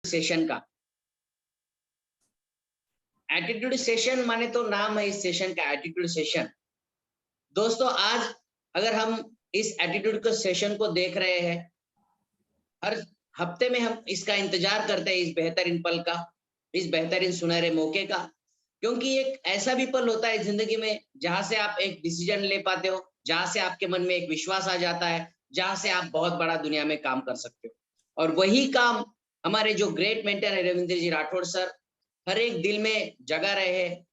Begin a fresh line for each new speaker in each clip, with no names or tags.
Session का। Attitude session माने तो नाम है इस सेशन का, एटीट्यूड सेशन। दोस्तों आज अगर हम इस एटीट्यूड के सेशन को देख रहे हैं, हर हफ्ते में हम इसका इंतजार करते हैं, इस बेहतरीन पल का, इस बेहतरीन सुनहरे मौके का। क्योंकि एक ऐसा भी पल होता है जिंदगी में जहां से आप एक डिसीजन ले पाते हो, जहां से आपके मन में एक विश्वास आ जाता है, जहां से आप बहुत बड़ा दुनिया में काम कर सकते हो। और वही काम हमारे जो ग्रेट मेंटर है रविंद्र जी राठौड़ सर हर एक दिल में जगा रहे हैं।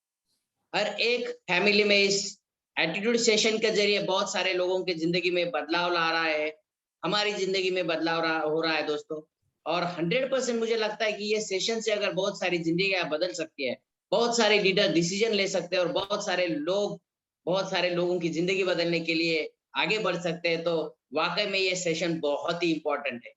हर एक फैमिली में इस एटीट्यूड सेशन के जरिए बहुत सारे लोगों की जिंदगी में बदलाव ला रहा है। हमारी जिंदगी में बदलाव हो रहा है दोस्तों। और 100% मुझे लगता है कि ये सेशन से अगर बहुत सारी जिंदगियां बदल सकती है, बहुत सारे लीडर डिसीजन ले सकते हैं और बहुत सारे लोगों की जिंदगी बदलने के लिए आगे बढ़ सकते हैं, तो वाकई में ये सेशन बहुत ही इंपॉर्टेंट है।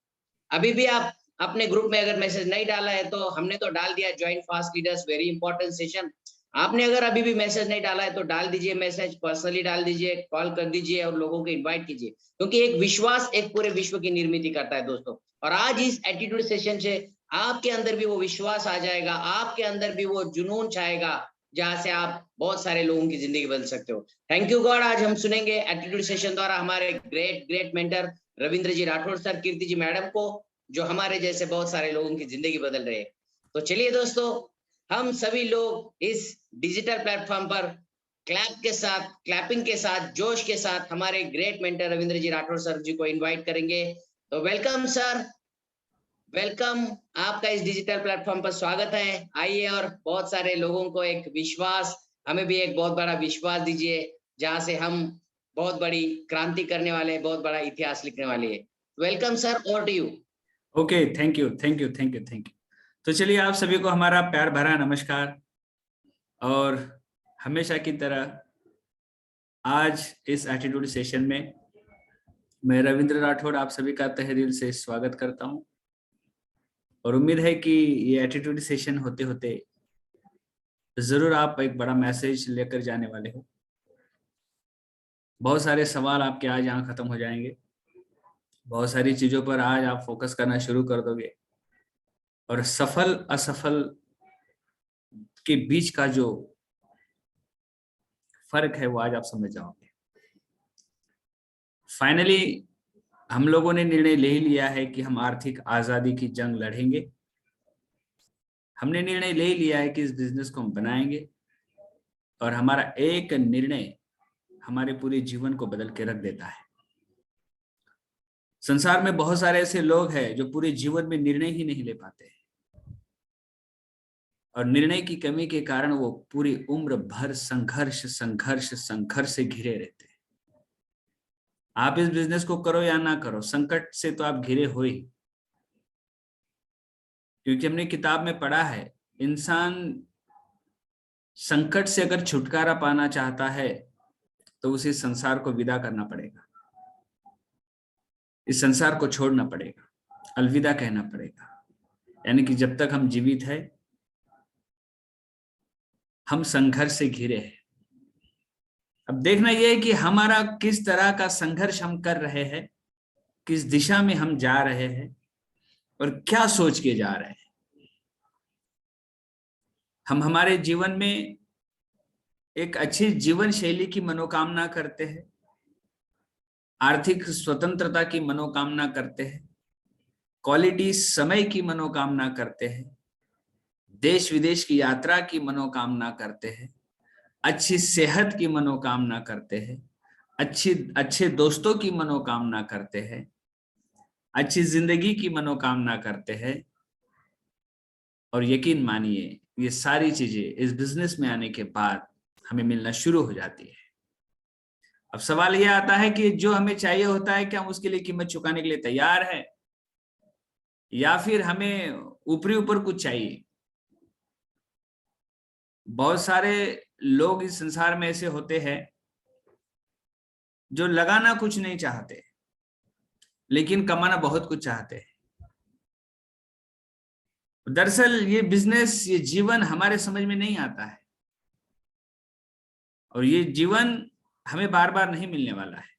अभी भी आप अपने ग्रुप में अगर मैसेज नहीं डाला है तो हमने तो डाल दिया, join fast leaders very important session. आपने अगर अभी भी मैसेज नहीं डाला है तो डाल दीजिए मैसेज, पर्सनली डाल दीजिए, कॉल कर दीजिए और लोगों को इनवाइट कीजिए। क्योंकि एक विश्वास एक पूरे विश्व की निर्मित करता है दोस्तों। और आज इस एटीट्यूड सेशन से आपके अंदर भी वो विश्वास आ जाएगा, आपके अंदर भी वो जुनून छाएगा, जहां से आप बहुत सारे लोगों की जिंदगी बदल सकते हो। Thank you God. आज हम सुनेंगे एटीट्यूड सेशन द्वारा हमारे ग्रेट ग्रेट मेंटर रविंद्र जी राठौड़ सर, कीर्ति जी मैडम को, जो हमारे जैसे बहुत सारे लोगों की जिंदगी बदल रहे हैं। तो चलिए दोस्तों, हम सभी लोग इस डिजिटल प्लेटफॉर्म पर क्लैपिंग के साथ, जोश के साथ हमारे ग्रेट मेंटर रविंद्र जी राठौड़ सर जी को इनवाइट करेंगे। तो वेलकम सर, वेलकम। आपका इस डिजिटल प्लेटफॉर्म पर स्वागत है। आइए और बहुत सारे लोगों को एक विश्वास, हमें भी एक बहुत बड़ा विश्वास दीजिए, जहां से हम बहुत बड़ी क्रांति करने वाले हैं, बहुत बड़ा इतिहास लिखने वाले हैं। Welcome sir, over to you.
Okay, thank you thank you thank you thank you. तो चलिए आप सभी को हमारा प्यार भरा नमस्कार। और हमेशा की तरह आज इस एटीट्यूड सेशन में मैं रविंद्र राठौड़ आप सभी का तहे दिल से स्वागत करता हूं। और उम्मीद है कि ये एटीट्यूड सेशन होते होते जरूर आप एक बड़ा मैसेज लेकर जाने वाले हो। बहुत सारे सवाल आपके आज यहाँ खत्म हो जाएंगे, बहुत सारी चीजों पर आज आप फोकस करना शुरू कर दोगे और सफल असफल के बीच का जो फर्क है वो आज आप समझ जाओगे। फाइनली हम लोगों ने निर्णय ले ही लिया है कि हम आर्थिक आजादी की जंग लड़ेंगे। हमने निर्णय ले लिया है कि इस बिजनेस को हम बनाएंगे और हमारा एक निर्णय हमारे पूरे जीवन को बदल के रख देता है। संसार में बहुत सारे ऐसे लोग हैं जो पूरे जीवन में निर्णय ही नहीं ले पाते और निर्णय की कमी के कारण वो पूरी उम्र भर संघर्ष संघर्ष संघर्ष से घिरे रहते हैं। आप इस बिजनेस को करो या ना करो, संकट से तो आप घिरे हो ही। क्योंकि हमने किताब में पढ़ा है, इंसान संकट से अगर छुटकारा पाना चाहता है तो उसे संसार को विदा करना पड़ेगा, इस संसार को छोड़ना पड़ेगा, अलविदा कहना पड़ेगा। यानी कि जब तक हम जीवित है हम संघर्ष से घिरे हैं। अब देखना यह है कि हमारा किस तरह का संघर्ष हम कर रहे हैं, किस दिशा में हम जा रहे हैं और क्या सोच के जा रहे हैं। हम हमारे जीवन में एक अच्छी जीवन शैली की मनोकामना करते हैं, आर्थिक स्वतंत्रता की मनोकामना करते हैं, क्वालिटी समय की मनोकामना करते हैं, देश विदेश की यात्रा की मनोकामना करते हैं, अच्छी सेहत की मनोकामना करते हैं, अच्छे दोस्तों की मनोकामना करते हैं, अच्छी जिंदगी की मनोकामना करते हैं। और यकीन मानिए ये सारी चीजें इस बिजनेस में आने के बाद हमें मिलना शुरू हो जाती है। अब सवाल यह आता है कि जो हमें चाहिए होता है क्या हम उसके लिए कीमत चुकाने के लिए तैयार है, या फिर हमें ऊपरी ऊपर कुछ चाहिए। बहुत सारे लोग इस संसार में ऐसे होते हैं जो लगाना कुछ नहीं चाहते लेकिन कमाना बहुत कुछ चाहते हैं। दरअसल ये बिजनेस, ये जीवन हमारे समझ में नहीं आता है और ये जीवन हमें बार बार नहीं मिलने वाला है।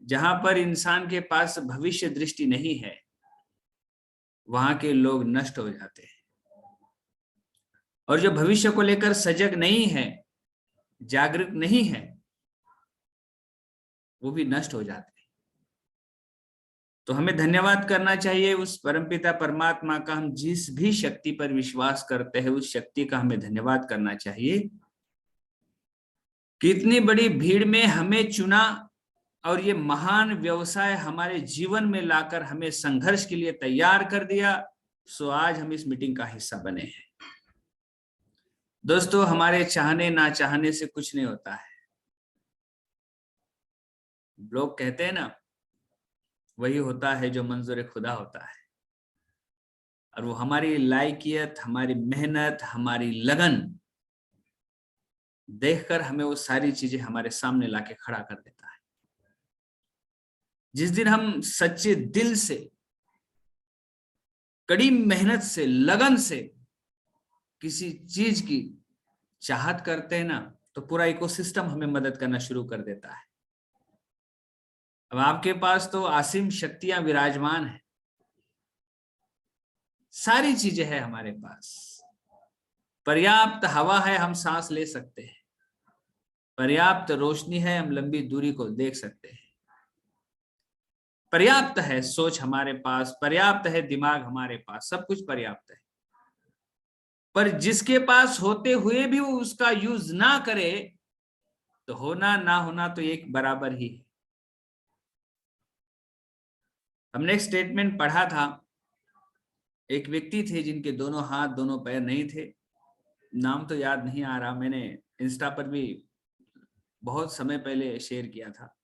जहां पर इंसान के पास भविष्य दृष्टि नहीं है, वहां के लोग नष्ट हो जाते हैं। और जो भविष्य को लेकर सजग नहीं है, जागरूक नहीं है, वो भी नष्ट हो जाते हैं। तो हमें धन्यवाद करना चाहिए उस परमपिता परमात्मा का। हम जिस भी शक्ति पर विश्वास करते हैं उस शक्ति का हमें धन्यवाद करना चाहिए। कितनी बड़ी भीड़ में हमें चुना और ये महान व्यवसाय हमारे जीवन में लाकर हमें संघर्ष के लिए तैयार कर दिया। सो आज हम इस मीटिंग का हिस्सा बने हैं। दोस्तों, हमारे चाहने ना चाहने से कुछ नहीं होता है। लोग कहते हैं ना, वही होता है जो मंजूर खुदा होता है। और वो हमारी लायकियत, हमारी मेहनत, हमारी लगन देखकर हमें वो सारी चीजें हमारे सामने लाके खड़ा कर देता है। जिस दिन हम सच्चे दिल से, कड़ी मेहनत से, लगन से किसी चीज की चाहत करते हैं ना, तो पूरा इकोसिस्टम हमें मदद करना शुरू कर देता है। अब आपके पास तो असीम शक्तियां विराजमान है, सारी चीजें हैं हमारे पास। पर्याप्त हवा है, हम सांस ले सकते हैं। पर्याप्त रोशनी है, हम लंबी दूरी को देख सकते हैं। पर्याप्त है सोच हमारे पास, पर्याप्त है दिमाग हमारे पास, सब कुछ पर्याप्त है। पर जिसके पास होते हुए भी वो उसका यूज ना करे, तो होना ना होना तो एक बराबर ही है। हमने एक स्टेटमेंट पढ़ा था, एक व्यक्ति थे जिनके दोनों हाथ दोनों पैर नहीं थे। नाम तो याद नहीं आ रहा, मैंने इंस्टा पर भी बहुत समय पहले शेयर किया था।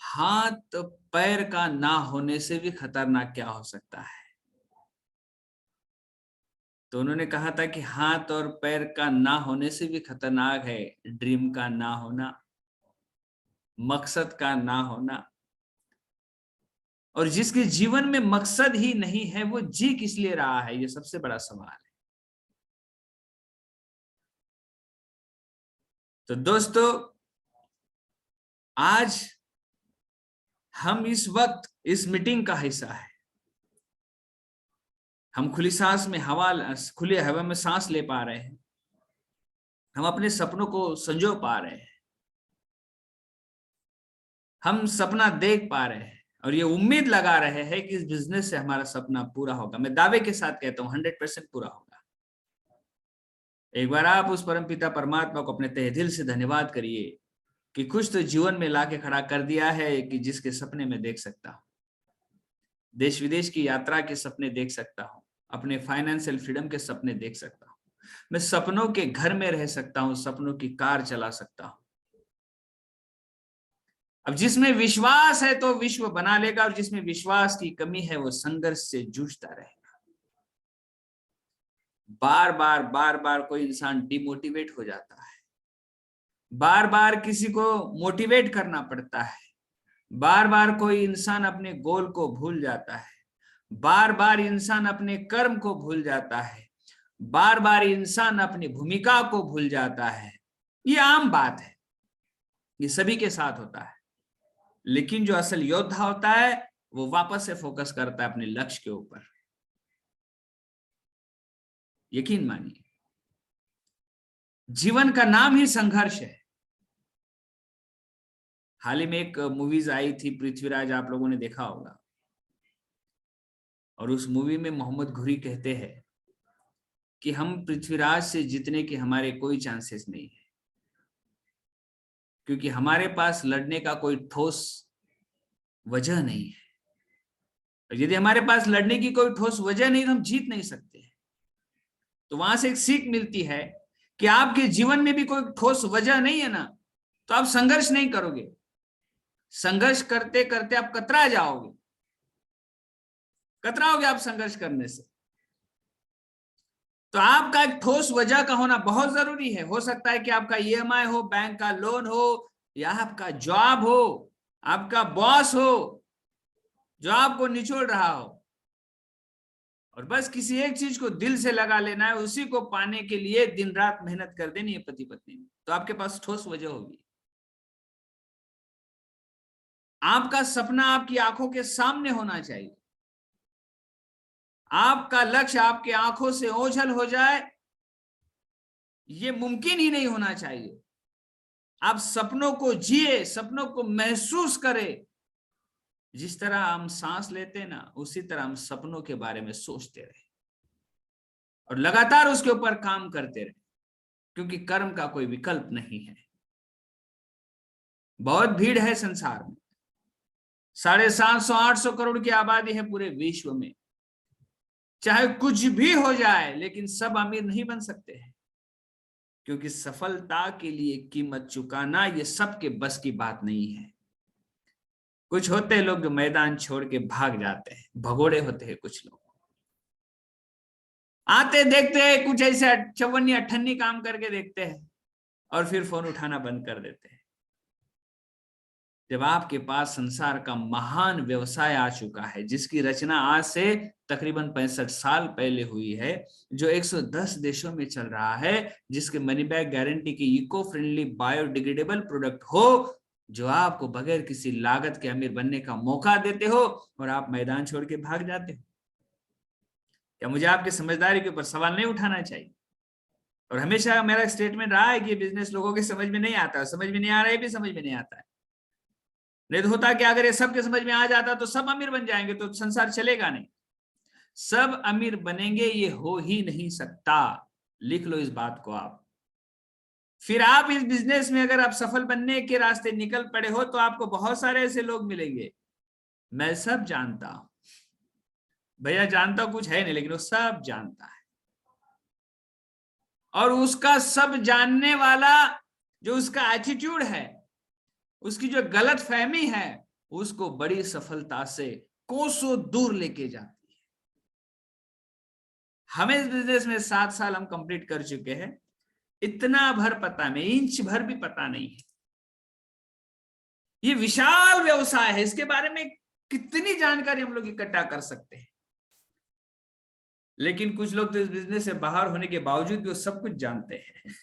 हाथ पैर का ना होने से भी खतरनाक क्या हो सकता है। तो उन्होंने कहा था कि हाथ और पैर का ना होने से भी खतरनाक है ड्रीम का ना होना, मकसद का ना होना। और जिसके जीवन में मकसद ही नहीं है, वो जी किस लिए रहा है, ये सबसे बड़ा सवाल है। तो दोस्तों, आज हम इस वक्त इस मीटिंग का हिस्सा है। हम खुली सांस में खुले हवा में सांस ले पा रहे हैं। हम अपने सपनों को संजो पा रहे हैं। हम सपना देख पा रहे हैं और ये उम्मीद लगा रहे हैं कि इस बिजनेस से हमारा सपना पूरा होगा। मैं दावे के साथ कहता हूं 100% पूरा होगा। एक बार आप उस परमपिता परमात्मा को अपने तहे दिल से धन्यवाद करिए कि कुछ तो जीवन में लाके खड़ा कर दिया है कि जिसके सपने में देख सकता हूं। देश विदेश की यात्रा के सपने देख सकता हूं, अपने फाइनेंशियल फ्रीडम के सपने देख सकता हूं, मैं सपनों के घर में रह सकता हूं, सपनों की कार चला सकता हूं। अब जिसमें विश्वास है तो विश्व बना लेगा, और जिसमें विश्वास की कमी है वो संघर्ष से जूझता रहेगा। बार बार कोई इंसान डिमोटिवेट हो जाता है, बार बार किसी को मोटिवेट करना पड़ता है, बार बार कोई इंसान अपने गोल को भूल जाता है, बार बार इंसान अपने कर्म को भूल जाता है, बार बार इंसान अपनी भूमिका को भूल जाता है। ये आम बात है, ये सभी के साथ होता है। लेकिन जो असल योद्धा होता है वो वापस से फोकस करता है अपने लक्ष्य के ऊपर। यकीन मानिए, जीवन का नाम ही संघर्ष है। हाल ही में एक मूवीज आई थी पृथ्वीराज, आप लोगों ने देखा होगा। और उस मूवी में मोहम्मद घुरी कहते हैं कि हम पृथ्वीराज से जीतने के हमारे कोई चांसेस नहीं है, क्योंकि हमारे पास लड़ने का कोई ठोस वजह नहीं है। और यदि हमारे पास लड़ने की कोई ठोस वजह नहीं तो हम जीत नहीं सकते। तो वहां से एक सीख मिलती है कि आपके जीवन में भी कोई ठोस वजह नहीं है ना, तो आप संघर्ष नहीं करोगे। संघर्ष करते करते आप कतरा जाओगे, कतराओगे आप संघर्ष करने से। तो आपका एक ठोस वजह का होना बहुत जरूरी है। हो सकता है कि आपका ईएमआई हो, बैंक का लोन हो, या आपका जॉब हो, आपका बॉस हो जो आपको निचोड़ रहा हो, और बस किसी एक चीज को दिल से लगा लेना है, उसी को पाने के लिए दिन रात मेहनत कर देनी है पति पत्नी में, तो आपके पास ठोस वजह होगी। आपका सपना आपकी आंखों के सामने होना चाहिए। आपका लक्ष्य आपके आंखों से ओझल हो जाए, ये मुमकिन ही नहीं होना चाहिए। आप सपनों को जिए, सपनों को महसूस करें। जिस तरह हम सांस लेते हैं ना, उसी तरह हम सपनों के बारे में सोचते रहे और लगातार उसके ऊपर काम करते रहे, क्योंकि कर्म का कोई विकल्प नहीं है। बहुत भीड़ है संसार में, 750-800 करोड़ की आबादी है पूरे विश्व में। चाहे कुछ भी हो जाए, लेकिन सब अमीर नहीं बन सकते हैं, क्योंकि सफलता के लिए कीमत चुकाना ये सबके बस की बात नहीं है। कुछ होते हैं लोग जो मैदान छोड़ के भाग जाते हैं, भगोड़े होते हैं कुछ लोग, आते देखते हैं कुछ ऐसे 54-58 काम करके देखते हैं और फिर फोन उठाना बंद कर देते हैं। जब आपके पास संसार का महान व्यवसाय आ चुका है, जिसकी रचना आज से तकरीबन 65 साल पहले हुई है, जो 110 देशों में चल रहा है, जिसके मनी बैक गारंटी की इको फ्रेंडली बायोडिग्रेडेबल प्रोडक्ट हो, जो आपको बगैर किसी लागत के अमीर बनने का मौका देते हो, और आप मैदान छोड़ के भाग जाते हो। क्या मुझे आपकी समझदारी के ऊपर सवाल नहीं उठाना चाहिए? और हमेशा मेरा स्टेटमेंट रहा है कि बिजनेस लोगों के समझ में नहीं आता, समझ में नहीं आ रहा है, भी समझ में नहीं आता है। नहीं तो होता कि अगर ये सबके समझ में आ जाता तो सब अमीर बन जाएंगे, तो संसार चलेगा नहीं। सब अमीर बनेंगे ये हो ही नहीं सकता, लिख लो इस बात को आप। फिर आप इस बिजनेस में अगर आप सफल बनने के रास्ते निकल पड़े हो, तो आपको बहुत सारे ऐसे लोग मिलेंगे, मैं सब जानता हूं, भैया जानता कुछ है नहीं, लेकिन वो सब जानता है। और उसका सब जानने वाला जो उसका एटीट्यूड है, उसकी जो गलत फहमी है, उसको बड़ी सफलता से कोसों दूर लेके जाती है। हमें इस बिजनेस में 7 साल हम कंप्लीट कर चुके हैं, इतना भर पता नहीं, इंच भर भी पता नहीं है। ये विशाल व्यवसाय है, इसके बारे में कितनी जानकारी हम लोग इकट्ठा कर सकते हैं। लेकिन कुछ लोग तो इस बिजनेस से बाहर होने के बावजूद भी वो सब कुछ जानते हैं।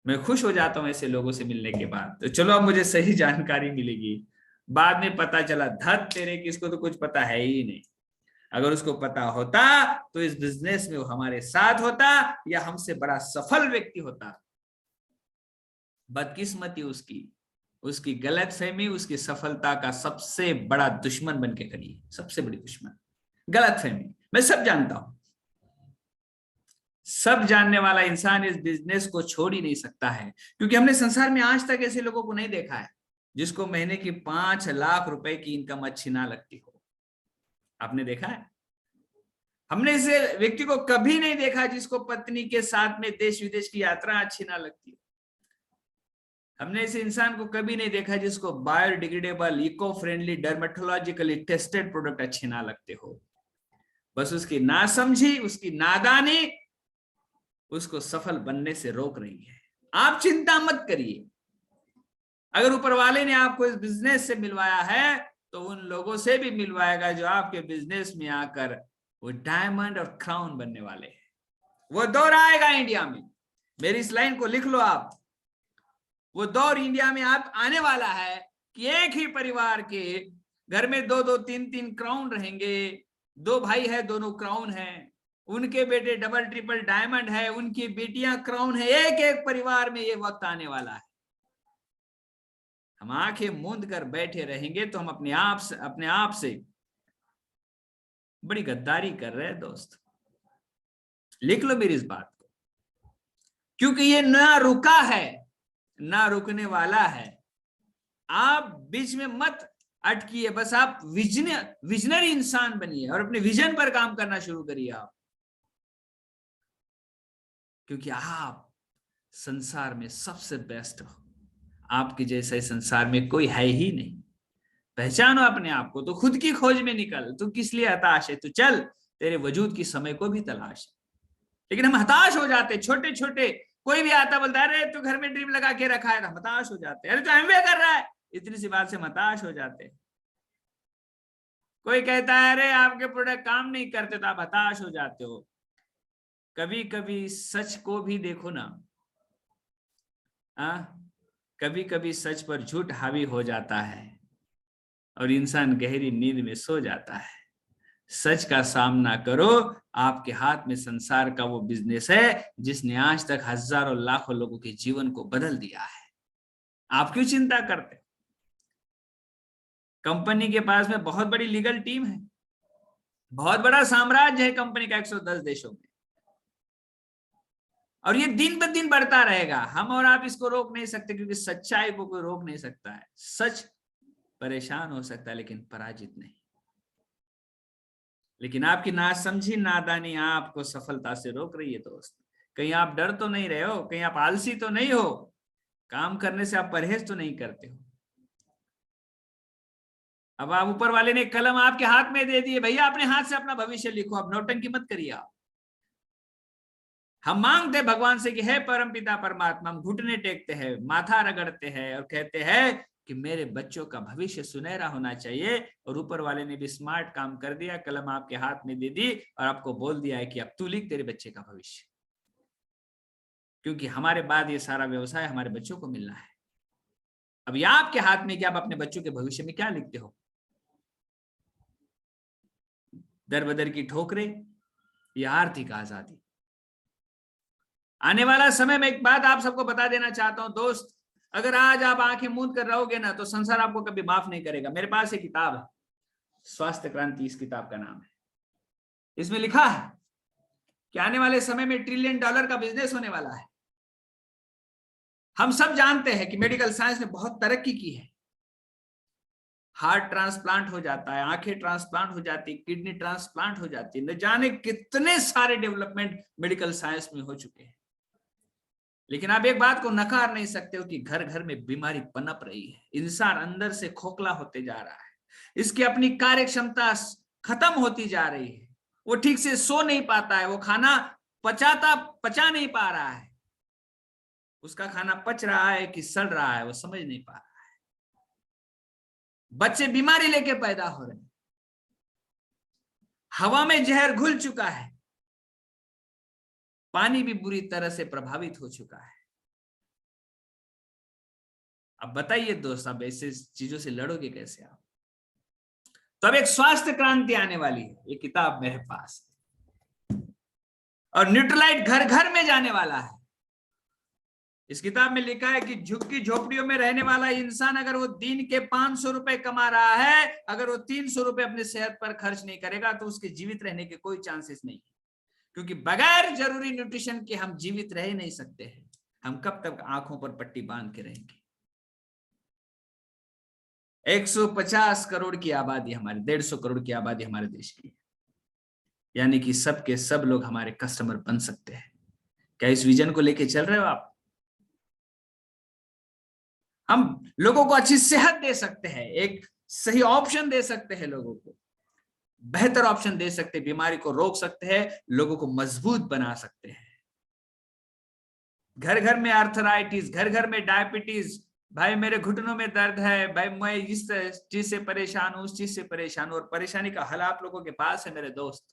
मैं खुश हो जाता हूं ऐसे लोगों से मिलने के बाद। तो चलो अब मुझे सही जानकारी मिलेगी। बाद में पता चला धत तेरे की, इसको तो कुछ पता है ही नहीं। अगर उसको पता होता तो इस बिजनेस में वो हमारे साथ होता या हमसे बड़ा सफल व्यक्ति होता। बदकिस्मती उसकी, उसकी गलतफहमी उसकी सफलता का सबसे बड़ा दुश्मन बन के खड़ी है। सबसे बड़ी दुश्मन गलतफहमी। मैं सब जानता हूं, सब जानने वाला इंसान इस बिजनेस को छोड़ ही नहीं सकता है, क्योंकि हमने संसार में आज तक ऐसे लोगों को नहीं देखा है जिसको महीने की 5 लाख रुपए की इनकम अच्छी ना लगती हो। आपने देखा है? हमने ऐसे व्यक्ति को कभी नहीं देखा जिसको पत्नी के साथ में देश विदेश की यात्रा अच्छी ना लगती हो। हमने ऐसे इंसान को कभी नहीं देखा जिसको biodegradable, eco friendly, dermatologically tested product अच्छे ना लगते हो। बस उसकी नासमझी, उसकी नादानी उसको सफल बनने से रोक रही है। आप चिंता मत करिए, अगर ऊपर वाले ने आपको इस बिजनेस से मिलवाया है तो उन लोगों से भी मिलवाएगा जो आपके बिजनेस में आकर वो डायमंड और क्राउन बनने वाले हैं। वो दौर आएगा इंडिया में, मेरी इस लाइन को लिख लो आप। वो दौर इंडिया में आप आने वाला है कि एक ही परिवार के घर में 2-2, 3-3 क्राउन रहेंगे। 2 भाई है, दोनों क्राउन है, उनके बेटे डबल ट्रिपल डायमंड है, उनकी बेटियां क्राउन है। एक एक परिवार में ये वक्त आने वाला है। हम आंखें मूंद कर बैठे रहेंगे तो हम अपने आप से बड़ी गद्दारी कर रहे हैं दोस्त। लिख लो मेरी इस बात को, क्योंकि ये ना रुका है ना रुकने वाला है। आप बीच में मत अटकिए, बस आप विजनरी इंसान बनिए और अपने विजन पर काम करना शुरू करिए आप, क्योंकि आप संसार में सबसे बेस्ट हो। आपके जैसा इस संसार में कोई है ही नहीं। पहचानो अपने आप को, तो खुद की खोज में निकल। तू किस लिए हताश है? तू चल, तेरे वजूद की समय को भी तलाश है। लेकिन हम हताश हो जाते, छोटे छोटे, कोई भी आता बोलता है अरे तू घर में ड्रीम लगा के रखा है, तो हताश हो जाते। अरे तू एमबीए कर रहा है, इतनी सी बात से हताश हो जाते। कोई कहता है अरे आपके प्रोडक्ट काम नहीं करते, तो आप हताश हो जाते हो। कभी कभी सच को भी देखो ना, कभी कभी सच पर झूठ हावी हो जाता है और इंसान गहरी नींद में सो जाता है। सच का सामना करो। आपके हाथ में संसार का वो बिजनेस है जिसने आज तक हजारों लाखों लोगों के जीवन को बदल दिया है। आप क्यों चिंता करते? कंपनी के पास में बहुत बड़ी लीगल टीम है, बहुत बड़ा साम्राज्य है कंपनी का 110 देशों में, और ये दिन ब दिन बढ़ता रहेगा। हम और आप इसको रोक नहीं सकते, क्योंकि सच्चाई को कोई रोक नहीं सकता है। सच परेशान हो सकता है लेकिन पराजित नहीं। लेकिन आपकी नासमझी, नादानी आपको सफलता से रोक रही है दोस्त। कहीं आप डर तो नहीं रहे हो? कहीं आप आलसी तो नहीं हो? काम करने से आप परहेज तो नहीं करते हो? अब आप, ऊपर वाले ने कलम आपके हाथ में दे दी है, भैया अपने हाथ से अपना भविष्य लिखो, अब नौटंकी मत करिए आप। हम मांगते भगवान से कि हे परमपिता परमात्मा, हम घुटने टेकते हैं, माथा रगड़ते हैं और कहते हैं कि मेरे बच्चों का भविष्य सुनहरा होना चाहिए। और ऊपर वाले ने भी स्मार्ट काम कर दिया, कलम आपके हाथ में दे दी और आपको बोल दिया है कि अब तू लिख तेरे बच्चे का भविष्य, क्योंकि हमारे बाद ये सारा व्यवसाय हमारे बच्चों को मिलना है। अब ये आपके हाथ में कि आप अपने बच्चों के भविष्य में क्या लिखते हो। दर बदर की ठोकरें या आर्थिक आजादी। आने वाला समय में एक बात आप सबको बता देना चाहता हूं दोस्त, अगर आज आप आंखें मूंद कर रहोगे ना तो संसार आपको कभी माफ नहीं करेगा। मेरे पास एक किताब है, स्वास्थ्य क्रांति इस किताब का नाम है। इसमें लिखा है कि आने वाले समय में $1 ट्रिलियन का बिजनेस होने वाला है। हम सब जानते हैं कि मेडिकल साइंस ने बहुत तरक्की की है। हार्ट ट्रांसप्लांट हो जाता है, आंखें ट्रांसप्लांट हो जाती, किडनी ट्रांसप्लांट हो जाती है, न जाने कितने सारे डेवलपमेंट मेडिकल साइंस में हो चुके हैं। लेकिन आप एक बात को नकार नहीं सकते हो कि घर घर में बीमारी पनप रही है। इंसान अंदर से खोखला होते जा रहा है, इसकी अपनी कार्य क्षमता खत्म होती जा रही है। वो ठीक से सो नहीं पाता है, वो खाना पचा नहीं पा रहा है। उसका खाना पच रहा है कि सड़ रहा है वो समझ नहीं पा रहा है। बच्चे बीमारी लेके पैदा हो रहे हैं, हवा में जहर घुल चुका है, पानी भी बुरी तरह से प्रभावित हो चुका है। अब बताइए दोस्त, आप ऐसे चीजों से लड़ोगे कैसे आप? तो अब एक स्वास्थ्य क्रांति आने वाली है, ये किताब मेरे पास है। और न्यूट्रलाइट घर घर में जाने वाला है। इस किताब में लिखा है कि झुग्गी झोपड़ियों में रहने वाला इंसान अगर वो दिन के 500 रुपए कमा रहा है, अगर वो 300 रुपए अपने सेहत पर खर्च नहीं करेगा तो उसके जीवित रहने के कोई चांसेस नहीं, क्योंकि बगैर जरूरी न्यूट्रिशन के हम जीवित रह नहीं सकते हैं। हम कब तक आंखों पर पट्टी बांध के रहेंगे? 150 करोड़ की आबादी हमारे, 150 करोड़ की आबादी हमारे देश की, यानी कि सब के सब लोग हमारे कस्टमर बन सकते हैं। क्या इस विजन को लेके चल रहे हो आप? हम लोगों को अच्छी सेहत दे सकते हैं, एक सही ऑप्शन दे सकते हैं, लोगों को बेहतर ऑप्शन दे सकते हैं, बीमारी को रोक सकते हैं, लोगों को मजबूत बना सकते हैं। घर घर में आर्थराइटिस, घर घर में डायबिटीज, भाई मेरे घुटनों में दर्द है, भाई मैं इस चीज से परेशान हूं, उस चीज से परेशान हूं, और परेशानी का हल आप लोगों के पास है मेरे दोस्त।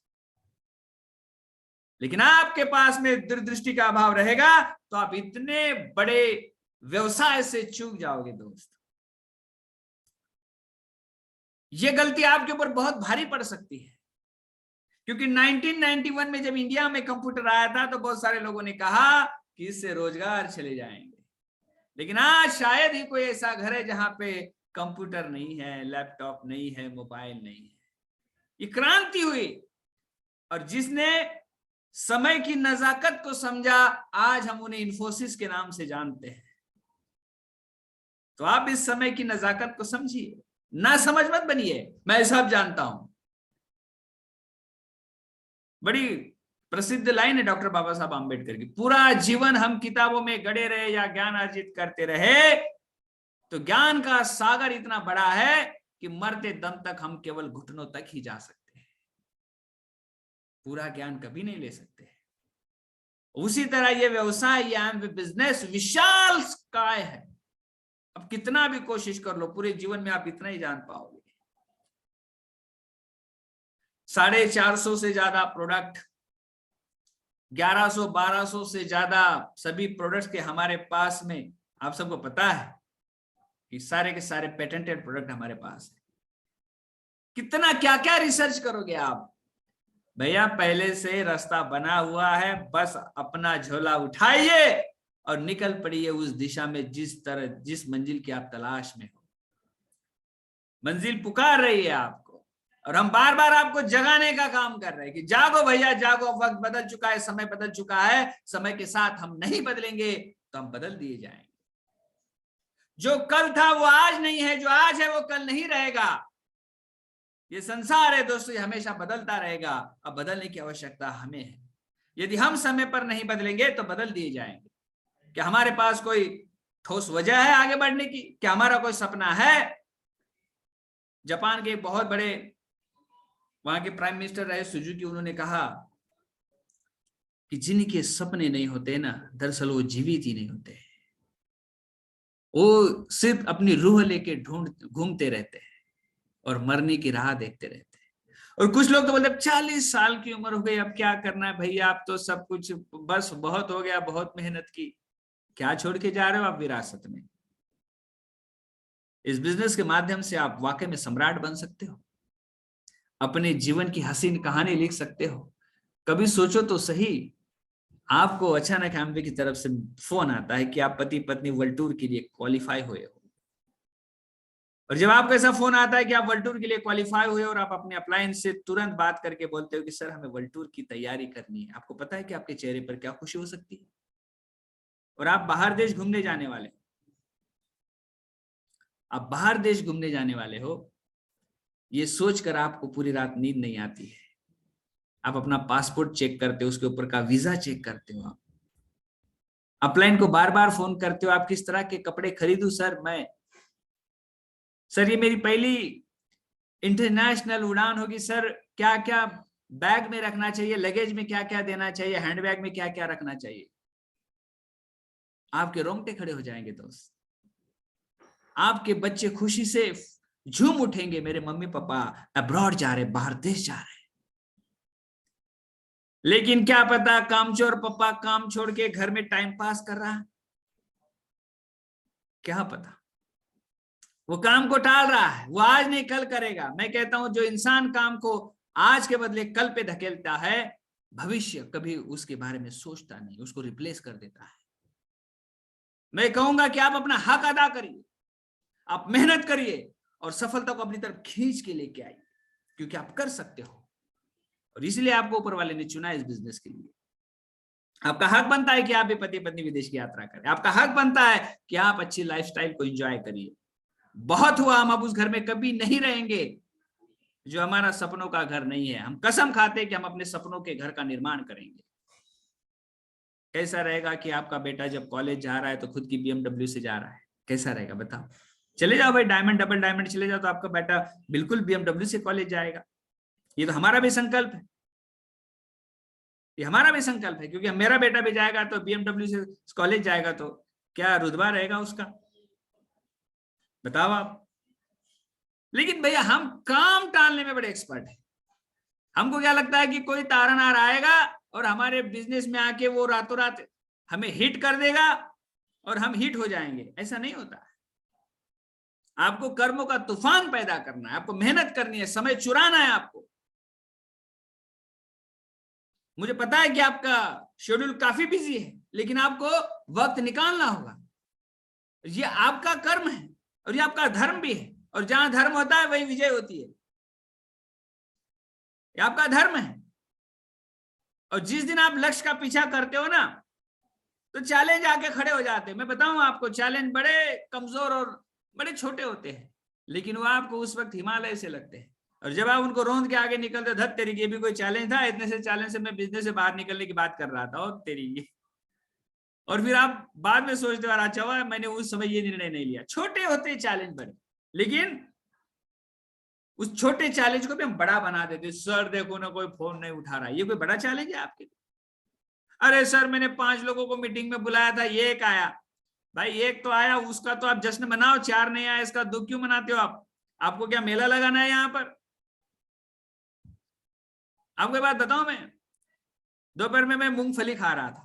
लेकिन आपके पास में दूरदृष्टि का अभाव रहेगा तो आप इतने बड़े व्यवसाय से चूक जाओगे दोस्त। ये गलती आपके ऊपर बहुत भारी पड़ सकती है, क्योंकि 1991 में जब इंडिया में कंप्यूटर आया था तो बहुत सारे लोगों ने कहा कि इससे रोजगार चले जाएंगे। लेकिन आज शायद ही कोई ऐसा घर है जहां पे कंप्यूटर नहीं है, लैपटॉप नहीं है, मोबाइल नहीं है। ये क्रांति हुई, और जिसने समय की नजाकत को समझा, आज हम उन्हें इन्फोसिस के नाम से जानते हैं। तो आप इस समय की नजाकत को समझिए, ना समझ मत बनिए। मैं सब जानता हूं। बड़ी प्रसिद्ध लाइन है डॉक्टर बाबा साहब आम्बेडकर की, पूरा जीवन हम किताबों में गड़े रहे या ज्ञान अर्जित करते रहे तो ज्ञान का सागर इतना बड़ा है कि मरते दम तक हम केवल घुटनों तक ही जा सकते हैं, पूरा ज्ञान कभी नहीं ले सकते। उसी तरह ये व्यवसाय, ये बिजनेस विशाल काय है। अब कितना भी कोशिश कर लो, पूरे जीवन में आप इतना ही जान पाओगे। 450 से ज्यादा प्रोडक्ट, 1100-1200 से ज्यादा सभी प्रोडक्ट्स के हमारे पास में, आप सबको पता है कि सारे के सारे पेटेंटेड प्रोडक्ट हमारे पास है। कितना क्या क्या रिसर्च करोगे आप। भैया पहले से रास्ता बना हुआ है, बस अपना झोला उठाइए और निकल पड़िए उस दिशा में जिस मंजिल की आप तलाश में हो। मंजिल पुकार रही है आपको और हम बार बार आपको जगाने का काम कर रहे हैं कि जागो भैया जागो, वक्त बदल चुका है, समय बदल चुका है, समय के साथ हम नहीं बदलेंगे तो हम बदल दिए जाएंगे। जो कल था वो आज नहीं है, जो आज है वो कल नहीं रहेगा। ये संसार है दोस्तों, ये हमेशा बदलता रहेगा। अब बदलने की आवश्यकता हमें है। यदि हम समय पर नहीं बदलेंगे तो बदल दिए जाएंगे। क्या हमारे पास कोई ठोस वजह है आगे बढ़ने की? क्या हमारा कोई सपना है? जापान के बहुत बड़े वहां के प्राइम मिनिस्टर रहे सुजुकी, उन्होंने कहा कि जिनके सपने नहीं होते ना, दरअसल वो जीवित ही नहीं होते, वो सिर्फ अपनी रूह लेके घूमते रहते हैं और मरने की राह देखते रहते हैं। और कुछ लोग तो बोलते 40 साल की उम्र हो गई, अब क्या करना है भैया, आप तो सब कुछ बस बहुत हो गया, बहुत मेहनत की। क्या छोड़ के जा रहे हो आप विरासत में? इस बिजनेस के माध्यम से आप वाकई में सम्राट बन सकते हो, अपने जीवन की हसीन कहानी लिख सकते हो। कभी सोचो तो सही, आपको अचानक एम्वे की तरफ से फोन आता है कि आप पति पत्नी वर्ल्ड टूर के लिए क्वालिफाई हुए हो। और जब आपको ऐसा फोन आता है कि आप वर्ल्ड टूर के लिए क्वालिफाई हुए और आप अपने अप्लायंस से तुरंत बात करके बोलते हो कि सर हमें वर्ल्ड टूर की तैयारी करनी है, आपको पता है कि आपके चेहरे पर क्या खुशी हो सकती है। और आप बाहर देश घूमने जाने वाले, आप बाहर देश घूमने जाने वाले हो, ये सोचकर आपको पूरी रात नींद नहीं आती है। आप अपना पासपोर्ट चेक करते हो, उसके ऊपर का वीजा चेक करते हो, आप अपलाइन को बार बार फोन करते हो, आप किस तरह के कपड़े खरीदूं सर मैं, सर ये मेरी पहली इंटरनेशनल उड़ान होगी सर, क्या क्या बैग में रखना चाहिए, लगेज में क्या क्या देना चाहिए, हैंडबैग में क्या क्या रखना चाहिए। आपके रोंगटे खड़े हो जाएंगे दोस्त। आपके बच्चे खुशी से झूम उठेंगे, मेरे मम्मी पापा अब्रॉड जा रहे, बाहर देश जा रहे। लेकिन क्या पता कामचोर पापा काम छोड़ के घर में टाइम पास कर रहा है, क्या पता वो काम को टाल रहा है, वो आज नहीं कल करेगा। मैं कहता हूं जो इंसान काम को आज के बदले कल पे धकेलता है, भविष्य कभी उसके बारे में सोचता नहीं, उसको रिप्लेस कर देता है। मैं कहूंगा कि आप अपना हक अदा करिए, आप मेहनत करिए और सफलता को अपनी तरफ खींच के लेके आइए, क्योंकि आप कर सकते हो और इसलिए आपको ऊपर वाले ने चुना इस बिजनेस के लिए। आपका हक बनता है कि आप भी पति पत्नी विदेश की यात्रा करें, आपका हक बनता है कि आप अच्छी लाइफस्टाइल को एंजॉय करिए। बहुत हुआ, हम अब उस घर में कभी नहीं रहेंगे जो हमारा सपनों का घर नहीं है। हम कसम खाते हैं कि हम अपने सपनों के घर का निर्माण करेंगे। कैसा रहेगा कि आपका बेटा जब कॉलेज जा रहा है तो खुद की BMW से जा रहा है, कैसा रहेगा बताओ? चले जाओ भाई, डायमंड डबल डायमंड चले जाओ, तो आपका बेटा बिल्कुल BMW से कॉलेज जाएगा। ये तो हमारा भी संकल्प है, ये हमारा भी संकल्प है, क्योंकि मेरा बेटा भी जाएगा तो BMW से कॉलेज जाएगा तो क्या रुतबा रहेगा उसका, बताओ आप। लेकिन भैया हम काम टालने में बड़े एक्सपर्ट हैं। हमको क्या लगता है कि कोई तारनहार आएगा और हमारे बिजनेस में आके वो रातों रात हमें हिट कर देगा और हम हिट हो जाएंगे। ऐसा नहीं होता है। आपको कर्मों का तूफान पैदा करना है, आपको मेहनत करनी है, समय चुराना है आपको। मुझे पता है कि आपका शेड्यूल काफी बिजी है, लेकिन आपको वक्त निकालना होगा। ये आपका कर्म है और ये आपका धर्म भी है, और जहां धर्म होता है वही विजय होती है। ये आपका धर्म है। और जिस दिन आप लक्ष्य का पीछा करते हो ना, तो चैलेंज आके खड़े हो जाते हैं। मैं बताऊं आपको, चैलेंज बड़े कमजोर और बड़े छोटे होते हैं, लेकिन वो आपको उस वक्त हिमालय से लगते हैं। और जब आप उनको रोंद के आगे निकलते, धत तेरी, ये भी कोई चैलेंज था? इतने से चैलेंज से मैं बिजनेस से बाहर निकलने की बात कर रहा था, और तेरी। और फिर आप बाद में सोचते हो अच्छा हुआ मैंने उस समय ये निर्णय नहीं लिया। छोटे होते चैलेंज बड़े, लेकिन उस छोटे चैलेंज को भी हम बड़ा बना देते। सर देखो ना कोई फोन नहीं उठा रहा, ये कोई बड़ा चैलेंज है आपके लिए? अरे सर मैंने 5 लोगों को मीटिंग में बुलाया था, ये एक आया। भाई एक तो आया, उसका तो आप जश्न मनाओ, 4 नहीं आया, इसका दुख क्यों मनाते हो आप? आपको क्या मेला लगाना है यहाँ पर? आपको एक बात बताऊं, मैं दोपहर में मैं मूंगफली खा रहा था,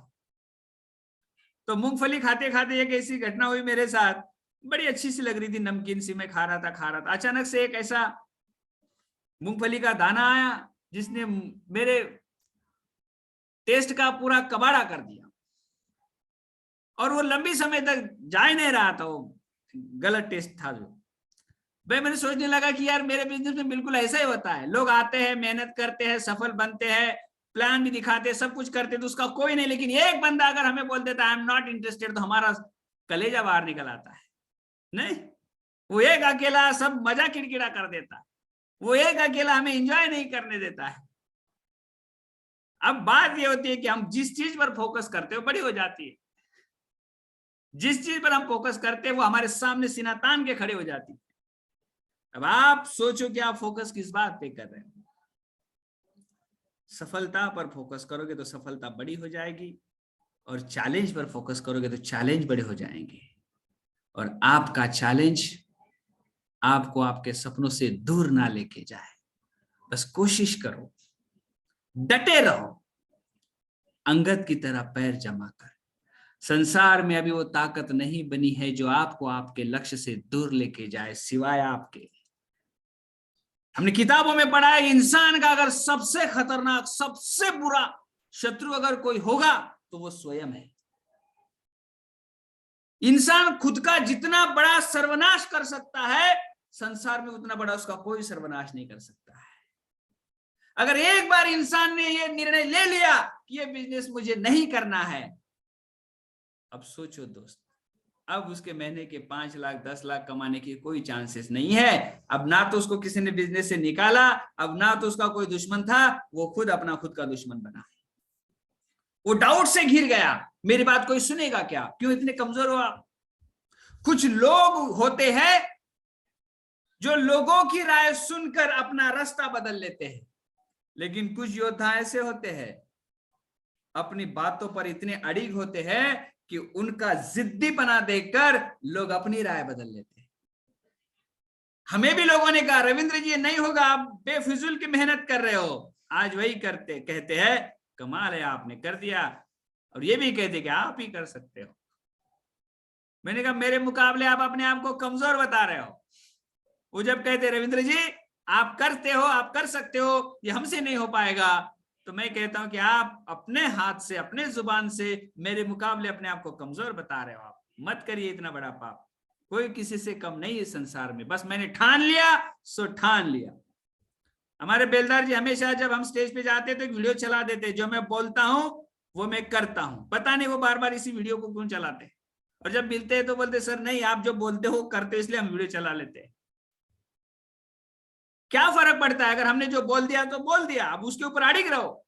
तो मूंगफली खाते खाते एक ऐसी घटना हुई मेरे साथ, बड़ी अच्छी सी लग रही थी, नमकीन सी, मैं खा रहा था। अचानक से एक ऐसा मूंगफली का दाना आया जिसने मेरे टेस्ट का पूरा कबाड़ा कर दिया, और वो लंबी समय तक जा ही नहीं रहा था, वो गलत टेस्ट था जो। भाई मैंने सोचने लगा कि यार मेरे बिजनेस में बिल्कुल ऐसा ही होता है, लोग आते हैं, मेहनत करते हैं, सफल बनते हैं, प्लान भी दिखाते हैं, सब कुछ करते हैं, तो उसका कोई नहीं, लेकिन एक बंदा अगर हमें बोल देता है आई एम नॉट इंटरेस्टेड, तो हमारा कलेजा बाहर निकल आता है। नहीं, वो एक अकेला सब मजा किड़किड़ा कर देता है, वो एक अकेला हमें एंजॉय नहीं करने देता है। अब बात ये होती है कि हम जिस चीज पर फोकस करते हो बड़ी हो जाती है, जिस चीज पर हम फोकस करते हैं वो हमारे सामने सीना तान के खड़े हो जाती है। अब आप सोचो कि आप फोकस किस बात पे कर रहे हो। सफलता पर फोकस करोगे तो सफलता बड़ी हो जाएगी, और चैलेंज पर फोकस करोगे तो चैलेंज बड़े हो जाएंगे। और आपका चैलेंज आपको आपके सपनों से दूर ना लेके जाए। बस कोशिश करो, डटे रहो, अंगद की तरह पैर जमा कर। संसार में अभी वो ताकत नहीं बनी है जो आपको आपके लक्ष्य से दूर लेके जाए, सिवाय आपके। हमने किताबों में पढ़ा है, इंसान का अगर सबसे खतरनाक, सबसे बुरा शत्रु अगर कोई होगा तो वो स्वयं है। इंसान खुद का जितना बड़ा सर्वनाश कर सकता है, संसार में उतना बड़ा उसका कोई सर्वनाश नहीं कर सकता है। अगर एक बार इंसान ने ये निर्णय ले लिया कि ये बिजनेस मुझे नहीं करना है, अब सोचो दोस्त, अब उसके महीने के 5 लाख 10 लाख कमाने की कोई चांसेस नहीं है। अब ना तो उसको किसी ने बिजनेस से निकाला, अब ना तो उसका कोई दुश्मन था, वो खुद अपना खुद का दुश्मन बना। वो डाउट से घिर गया, मेरी बात कोई सुनेगा क्या, क्यों इतने कमजोर हो आप। कुछ लोग होते हैं जो लोगों की राय सुनकर अपना रास्ता बदल लेते हैं, लेकिन कुछ योद्धा ऐसे होते हैं अपनी बातों पर इतने अड़िग होते हैं कि उनका जिद्दीपना देखकर लोग अपनी राय बदल लेते हैं। हमें भी लोगों ने कहा रविंद्र जी ये नहीं होगा, आप बेफिजूल की मेहनत कर रहे हो। आज वही कहते हैं कमाल है आपने कर दिया, और ये भी कहते कि आप ही कर सकते हो। मैंने कहा मेरे मुकाबले आप अपने आप को कमजोर बता रहे हो। वो जब कहते रविंद्र जी आप करते हो, आप कर सकते हो, ये हमसे नहीं हो पाएगा, तो मैं कहता हूं कि आप अपने हाथ से, अपने जुबान से मेरे मुकाबले अपने आप को कमजोर बता रहे हो। आप मत करिए इतना बड़ा पाप। कोई किसी से कम नहीं है संसार में, बस मैंने ठान लिया सो ठान लिया। हमारे बेलदार जी हमेशा जब हम स्टेज पे जाते तो एक वीडियो चला देते, जो मैं बोलता हूं वो मैं करता हूं। पता नहीं वो बार बार इसी वीडियो को क्यों चलाते, और जब मिलते हैं तो बोलते सर नहीं आप जो बोलते हो करते हो, इसलिए हम वीडियो चला लेते हैं। क्या फर्क पड़ता है, अगर हमने जो बोल दिया तो बोल दिया, अब उसके ऊपर अड़िग रहो।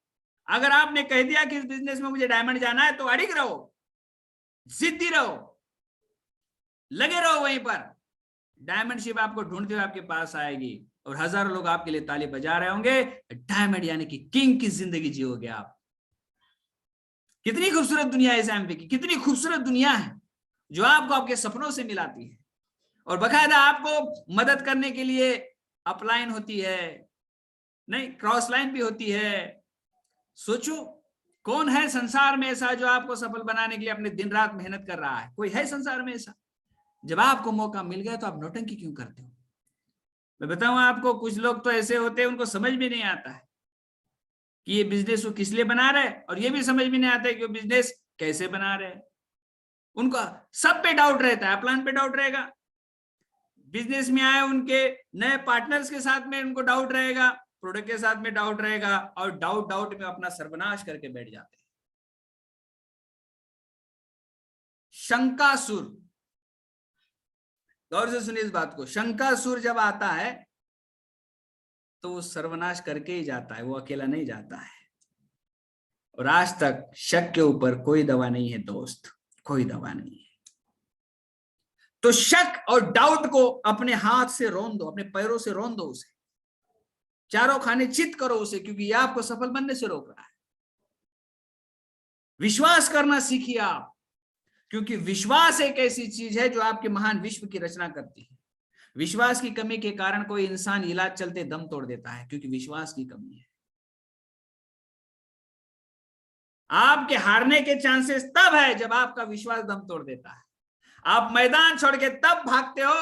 अगर आपने कह दिया कि इस बिजनेस में मुझे डायमंड जाना है तो अड़िग रहो, जिद्दी रहो, लगे रहो वहीं पर। डायमंड शिप आपको ढूंढते हुए आपके पास आएगी, और हजारों लोग आपके लिए ताली बजा रहे होंगे। डायमंड यानी कि किंग की जिंदगी जियोगे आप। कितनी खूबसूरत दुनिया है इस एमपी की, कितनी खूबसूरत दुनिया है जो आपको आपके सपनों से मिलाती है, और बकायदा आपको मदद करने के लिए अपलाइन होती है, नहीं क्रॉस लाइन भी होती है। सोचो कौन है संसार में ऐसा जो आपको सफल बनाने के लिए अपने दिन रात मेहनत कर रहा है। कोई है संसार में ऐसा? जब आपको मौका मिल गया तो आप नौटंकी क्यों करते हो? मैं बताऊं आपको, कुछ लोग तो ऐसे होते हैं उनको समझ भी नहीं आता है कि ये बिजनेस वो किस लिए बना रहे, और ये भी समझ में नहीं आता है कि वो बिजनेस कैसे बना रहे। उनका सब पे डाउट रहता है, प्लान पे डाउट रहेगा, बिजनेस में आए उनके नए पार्टनर्स के साथ में उनको डाउट रहेगा, प्रोडक्ट के साथ में डाउट रहेगा, और डाउट में अपना सर्वनाश करके बैठ जाते हैं। शंकासुर, गौर से सुनिए इस बात को, शंकासुर जब आता है तो वो सर्वनाश करके ही जाता है, वो अकेला नहीं जाता है। और आज तक शक के ऊपर कोई दवा नहीं है दोस्त, कोई दवा नहीं है। तो शक और डाउट को अपने हाथ से रौंद दो, अपने पैरों से रौंद दो उसे, चारों खाने चित करो उसे, क्योंकि ये आपको सफल बनने से रोक रहा है। विश्वास करना सीखिए आप, क्योंकि विश्वास एक ऐसी चीज है जो आपके महान विश्व की रचना करती है। विश्वास की कमी के कारण कोई इंसान इलाज चलते दम तोड़ देता है, क्योंकि विश्वास की कमी है। आपके हारने के चांसेस तब है जब आपका विश्वास दम तोड़ देता है। आप मैदान छोड़ के तब भागते हो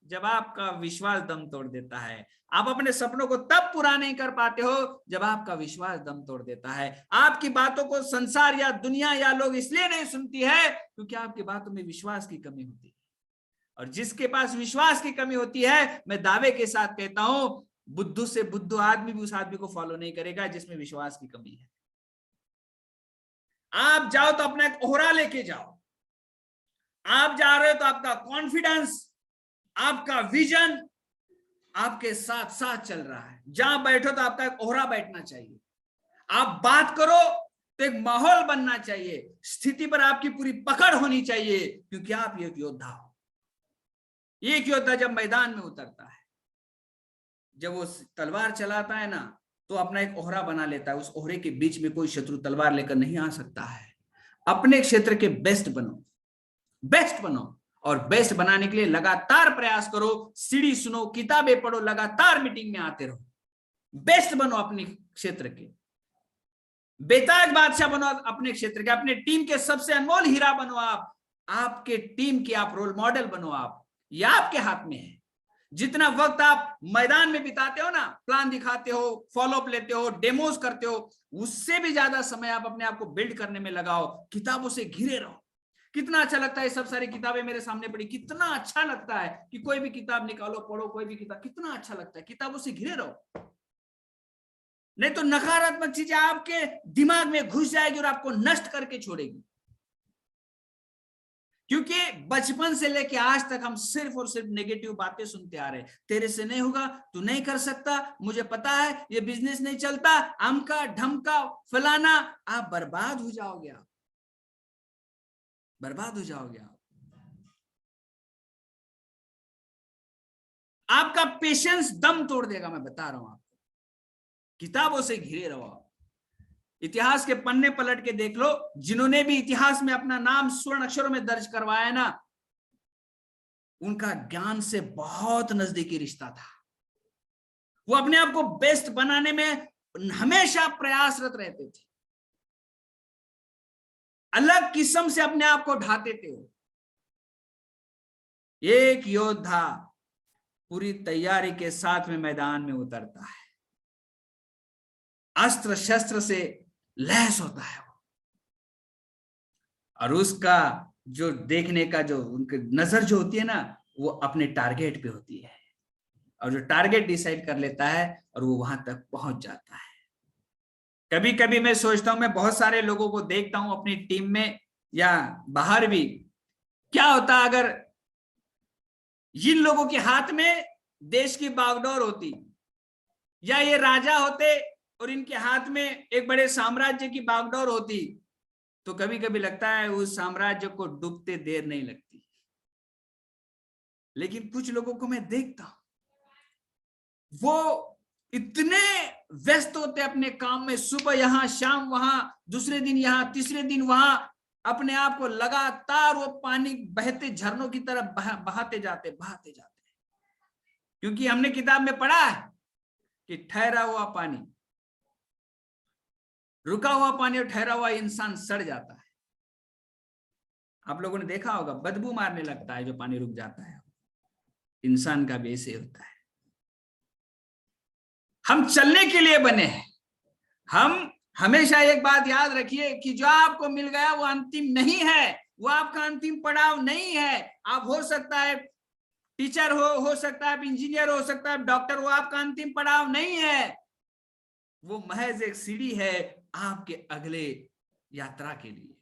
जब आपका विश्वास दम तोड़ देता है। आप अपने सपनों को तब पूरा नहीं कर पाते हो जब आपका विश्वास दम तोड़ देता है। आपकी बातों को संसार या दुनिया या लोग इसलिए नहीं सुनती है क्योंकि आपकी बातों में विश्वास की कमी होती है। और जिसके पास विश्वास की कमी होती है, मैं दावे के साथ कहता हूं, बुद्धू से बुद्धू आदमी भी उस आदमी को फॉलो नहीं करेगा जिसमें विश्वास की कमी है। आप जाओ तो अपना एक ओहरा लेके जाओ। आप जा रहे हो तो आपका कॉन्फिडेंस, आपका विजन आपके साथ साथ चल रहा है। जहां बैठो तो आपका एक ओहरा बैठना चाहिए। आप बात करो तो एक माहौल बनना चाहिए, स्थिति पर आपकी पूरी पकड़ होनी चाहिए, क्योंकि आप एक योद्धा हो। एक योद्धा जब मैदान में उतरता है, जब वो तलवार चलाता है ना, तो अपना एक ओहरा बना लेता है। उस ओहरे के बीच में कोई शत्रु तलवार लेकर नहीं आ सकता है। अपने क्षेत्र के बेस्ट बनो, बेस्ट बनो, और बेस्ट बनाने के लिए लगातार प्रयास करो। सीढ़ी सुनो, किताबें पढ़ो, लगातार मीटिंग में आते रहो। बेस्ट बनो अपने क्षेत्र के, बेताज बादशाह बनो अपने क्षेत्र के, अपने टीम के सबसे अनमोल हीरा बनो। आप आपके टीम के आप रोल मॉडल बनो। आप, ये आपके हाथ में है। जितना वक्त आप मैदान में बिताते हो ना, प्लान दिखाते हो, फॉलोअप लेते हो, डेमोज करते हो, उससे भी ज्यादा समय आप अपने आप को बिल्ड करने में लगाओ। किताबों से घिरे रहो। कितना अच्छा लगता है, सब सारी किताबें मेरे सामने पड़ी, कितना अच्छा लगता है कि कोई भी किताब निकालो, पढ़ो, कोई भी किताब, कितना अच्छा लगता है। किताबों से घिरे रहो, नहीं तो नकारात्मक चीजें आपके दिमाग में घुस जाएगी और आपको नष्ट करके छोड़ेगी। क्योंकि बचपन से लेके आज तक हम सिर्फ और सिर्फ नेगेटिव बातें सुनते आ रहे हैं। तेरे से नहीं होगा, तू नहीं कर सकता, मुझे पता है ये बिजनेस नहीं चलता, अमका ढमका फलाना। आप बर्बाद हो जाओगे, आप बर्बाद हो जाओगे। आपका पेशेंस दम तोड़ देगा, मैं बता रहा हूं आपको। किताबों से घिरे रहो। इतिहास के पन्ने पलट के देख लो, जिन्होंने भी इतिहास में अपना नाम स्वर्ण अक्षरों में दर्ज करवाया ना, उनका ज्ञान से बहुत नजदीकी रिश्ता था। वो अपने आप को बेस्ट बनाने में हमेशा प्रयासरत रहते थे, अलग किस्म से अपने आप को ढाते थे। एक योद्धा पूरी तैयारी के साथ में मैदान में उतरता है, अस्त्र शस्त्र से लैस होता है वो, और उसका जो देखने का जो उनकी नजर जो होती है ना, वो अपने टारगेट पे होती है, और जो टारगेट डिसाइड कर लेता है और वो वहां तक पहुंच जाता है। कभी कभी मैं सोचता हूं, मैं बहुत सारे लोगों को देखता हूं अपनी टीम में या बाहर भी, क्या होता अगर इन लोगों के हाथ में देश की बागडोर होती, या ये राजा होते और इनके हाथ में एक बड़े साम्राज्य की बागडोर होती, तो कभी कभी लगता है उस साम्राज्य को डूबते देर नहीं लगती। लेकिन कुछ लोगों को मैं देखता हूं, वो इतने व्यस्त होते अपने काम में, सुबह यहां, शाम वहां, दूसरे दिन यहां, तीसरे दिन वहां, अपने आप को लगातार वो पानी बहते झरनों की तरफ बहाते जाते। क्योंकि हमने किताब में पढ़ा है कि ठहरा हुआ पानी, रुका हुआ पानी और ठहरा हुआ इंसान सड़ जाता है। आप लोगों ने देखा होगा, बदबू मारने लगता है जो पानी रुक जाता है। इंसान का भी ऐसे होता है। हम चलने के लिए बने हैं। हम हमेशा एक बात याद रखिए कि जो आपको मिल गया वो अंतिम नहीं है, वो आपका अंतिम पड़ाव नहीं है। आप हो सकता है टीचर हो सकता है इंजीनियर, हो सकता है डॉक्टर, वो आपका अंतिम पड़ाव नहीं है। वो महज एक सीढ़ी है आपके अगले यात्रा के लिए।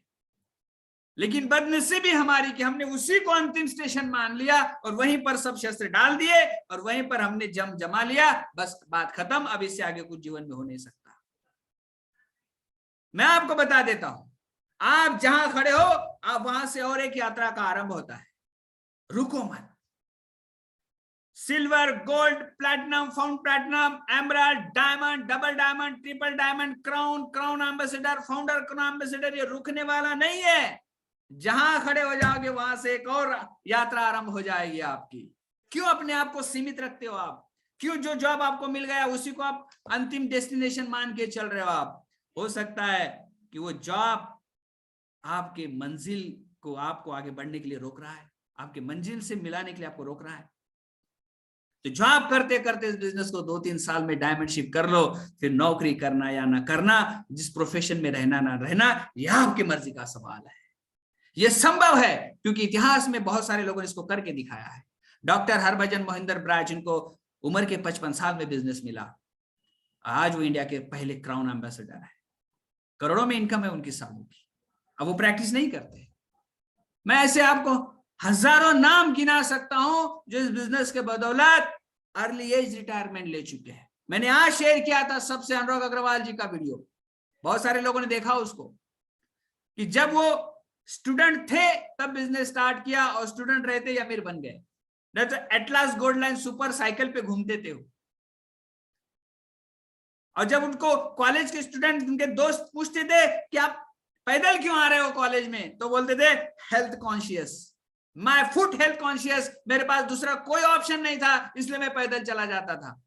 लेकिन बदनसीबी हमारी कि हमने उसी को अंतिम स्टेशन मान लिया और वहीं पर सब शस्त्र डाल दिए और वहीं पर हमने जमा लिया, बस बात खत्म, अब इससे आगे कुछ जीवन में हो नहीं सकता। मैं आपको बता देता हूं, आप जहां खड़े हो, आप वहां से और एक यात्रा का आरंभ होता है। रुको मत। Silver, gold, platinum, found platinum, emerald, diamond, double diamond, triple diamond, crown ambassador, founder crown ambassador, ये रुकने वाला नहीं है। जहां खड़े हो जाओगे वहां से एक और यात्रा आरंभ हो जाएगी आपकी। क्यों अपने आप को सीमित रखते हो आप? क्यों जो जॉब आपको मिल गया उसी को आप अंतिम डेस्टिनेशन मान के चल रहे हो? आप, हो सकता है कि वो जॉब आपके मंजिल को, आपको आगे बढ़ने के लिए रोक रहा है, आपके मंजिल से मिलाने के लिए आपको रोक रहा है। तो जॉब करते करते इस बिजनेस को 2-3 साल में डायमंडशिप कर लो, फिर नौकरी करना या ना करना, जिस प्रोफेशन में रहना ना रहना, यह आपकी मर्जी का सवाल है। यह संभव है क्योंकि इतिहास में बहुत सारे लोगों ने इसको करके दिखाया है। डॉक्टर हरभजन मोहिंदर बराड़, जिनको उम्र के 55 साल में बिजनेस मिला, आज वो इंडिया के पहले क्राउन एम्बेसडर है, करोड़ों में इनकम है उनकी सालों की। अब वो प्रैक्टिस नहीं करते। मैं ऐसे आपको हजारों नाम गिना सकता हूं जो इस बिजनेस के बदौलत अर्ली एज रिटायरमेंट ले चुके हैं। मैंने आज शेयर किया था सबसे अनुराग अग्रवाल जी का वीडियो, बहुत सारे लोगों ने देखा उसको, कि जब वो स्टूडेंट थे तब बिजनेस स्टार्ट किया और स्टूडेंट रहते ही अमीर बन गए। नहीं तो atlas gold line super cycle पे घूमते थे वो। और जब उनको कॉलेज के स्टूडेंट, उनके दोस्त पूछते थे कि आप पैदल क्यों आ रहे हो कॉलेज में, तो बोलते थे health conscious, my foot health conscious, मेरे पास दूसरा कोई ऑप्शन नहीं था इसलिए मैं पैदल चला जाता था।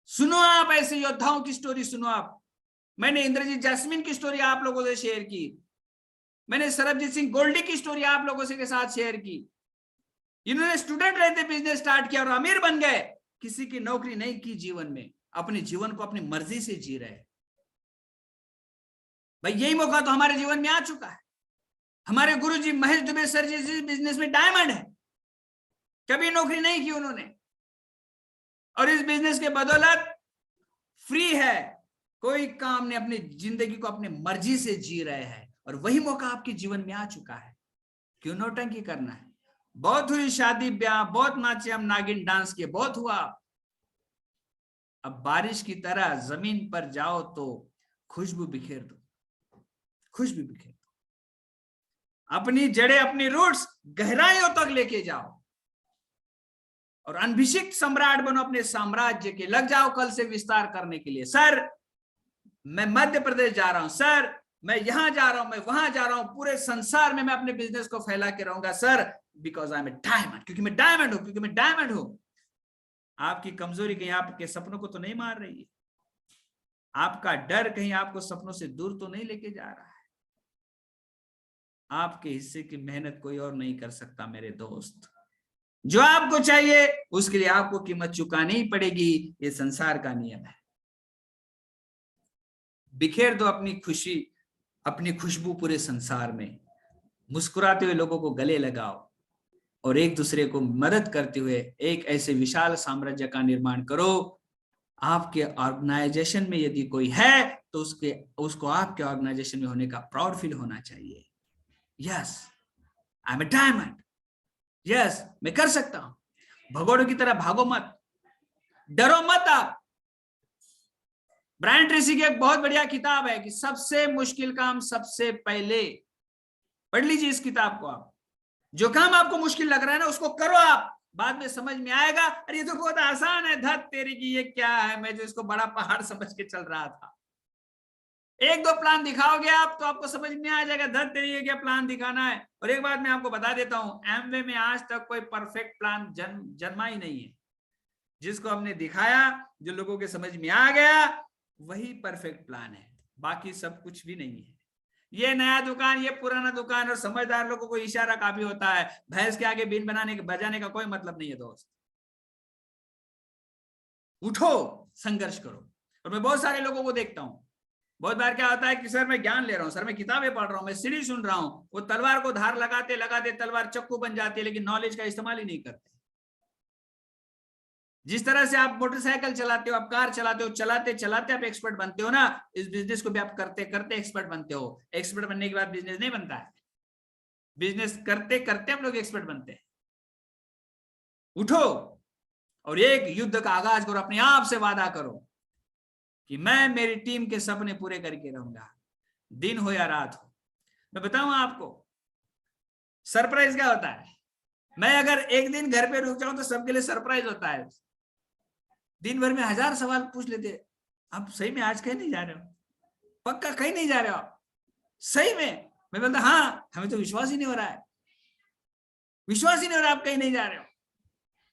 सुनो आप ऐसे योद्धाओं की स्टोरी सुनो आप। मैंने इंद्रजीत जैस्मिन की स्टोरी आप लोगों से शेयर की, मैंने सरबजीत सिंह गोल्डी की स्टोरी आप लोगों से के साथ शेयर की। इन्होंने स्टूडेंट रहते बिजनेस स्टार्ट किया और अमीर बन गए, किसी की नौकरी नहीं की जीवन में, अपने जीवन को अपनी मर्जी से जी रहे। भाई यही मौका तो हमारे जीवन में आ चुका है। हमारे गुरुजी महेश दुबे सर जी बिजनेस में डायमंड है, कभी नौकरी नहीं की उन्होंने, और इस बिजनेस के बदौलत फ्री है, कोई काम नहीं, अपनी जिंदगी को अपनी मर्जी से जी रहे हैं। और वही मौका आपके जीवन में आ चुका है, क्यों नौटंकी करना है। बहुत हुई शादी ब्याह, बहुत नाचे हम नागिन डांस किए, बहुत हुआ। अब बारिश की तरह जमीन पर जाओ तो खुशबू बिखेर दो, खुशबू बिखेर दो, अपनी जड़ें, अपनी रूट्स गहराइयों तक लेके जाओ और अनभिषिक्त सम्राट बनो अपने साम्राज्य के। लग जाओ कल से विस्तार करने के लिए। सर मैं मध्य प्रदेश जा रहा हूं, सर मैं यहां जा रहा हूं, मैं वहां जा रहा हूं, पूरे संसार में मैं अपने बिजनेस को फैला के रहूंगा sir, because I am a diamond, क्योंकि मैं डायमंड हूं, क्योंकि मैं डायमंड हूं। आपकी कमजोरी कहीं आपके सपनों को तो नहीं मार रही है, आपका डर कहीं आपको सपनों से दूर तो नहीं लेके जा रहा है। आपके हिस्से की मेहनत कोई और नहीं कर सकता मेरे दोस्त। जो आपको चाहिए उसके लिए आपको कीमत चुकानी ही पड़ेगी, ये संसार का नियम है। बिखेर दो अपनी खुशी, अपनी खुशबू पूरे संसार में। मुस्कुराते हुए लोगों को गले लगाओ और एक दूसरे को मदद करते हुए एक ऐसे विशाल साम्राज्य का निर्माण करो। आपके ऑर्गेनाइजेशन में यदि कोई है तो उसको आपके ऑर्गेनाइजेशन में होने का प्राउड फील होना चाहिए। Yes I am a diamond, yes मैं कर सकता हूं। भगोड़ों की तरह भागो मत, डरो मत आप। ब्रायन ट्रेसी की एक बहुत बढ़िया किताब है कि सबसे मुश्किल काम सबसे पहले, पढ़ लीजिए इस किताब को आप। जो काम आपको मुश्किल लग रहा है ना उसको करो आप, बाद में समझ में आएगा अरे ये तो बहुत आसान है, धत तेरी की ये क्या है, मैं जो इसको बड़ा पहाड़ समझ के चल रहा था। एक दो प्लान दिखाओगे आप तो आपको समझ में आ जाएगा धत तेरी ये क्या प्लान दिखाना है। और एक बात मैं आपको बता देता हूं, एमवे में आज तक कोई परफेक्ट प्लान जन्मा ही नहीं है। जिसको हमने दिखाया, जो लोगों के समझ में आ गया, वही परफेक्ट प्लान है, बाकी सब कुछ भी नहीं है। ये नया दुकान, ये पुराना दुकान, और समझदार लोगों को इशारा काफी होता है। भैंस के आगे बीन बजाने का कोई मतलब नहीं है दोस्त। उठो, संघर्ष करो। और मैं बहुत सारे लोगों को देखता हूं, बहुत बार क्या होता है कि सर मैं ज्ञान ले रहा हूं, सर मैं किताबें पढ़ रहा हूं, मैं सीढ़ी सुन रहा हूं, वो तलवार को धार लगाते लगाते तलवार चक्कू बन जाती है, लेकिन नॉलेज का इस्तेमाल ही नहीं करते। जिस तरह से आप मोटरसाइकिल चलाते हो, आप कार चलाते हो, चलाते चलाते आप एक्सपर्ट बनते हो ना, इस बिजनेस को भी आप करते करते एक्सपर्ट बनते हो। एक्सपर्ट बनने के बाद बिजनेस नहीं बनता है, बिजनेस करते करते हम लोग एक्सपर्ट बनते हैं। उठो और एक युद्ध का आगाज करो, अपने आप से वादा करो कि मैं मेरी टीम के सपने पूरे करके रहूंगा, दिन हो या रात हो। मैं बताऊं आपको सरप्राइज क्या होता है। मैं अगर एक दिन घर पे रुक जाऊं तो सबके लिए सरप्राइज होता है। दिन भर में 1000 सवाल पूछ लेते, आप सही में आज कहीं नहीं जा रहे हो, पक्का कहीं नहीं जा रहे हो आप, सही में? मैं बोलता हाँ, हमें तो विश्वास ही नहीं हो रहा है, विश्वास ही नहीं हो रहा आप कहीं नहीं जा रहे हो।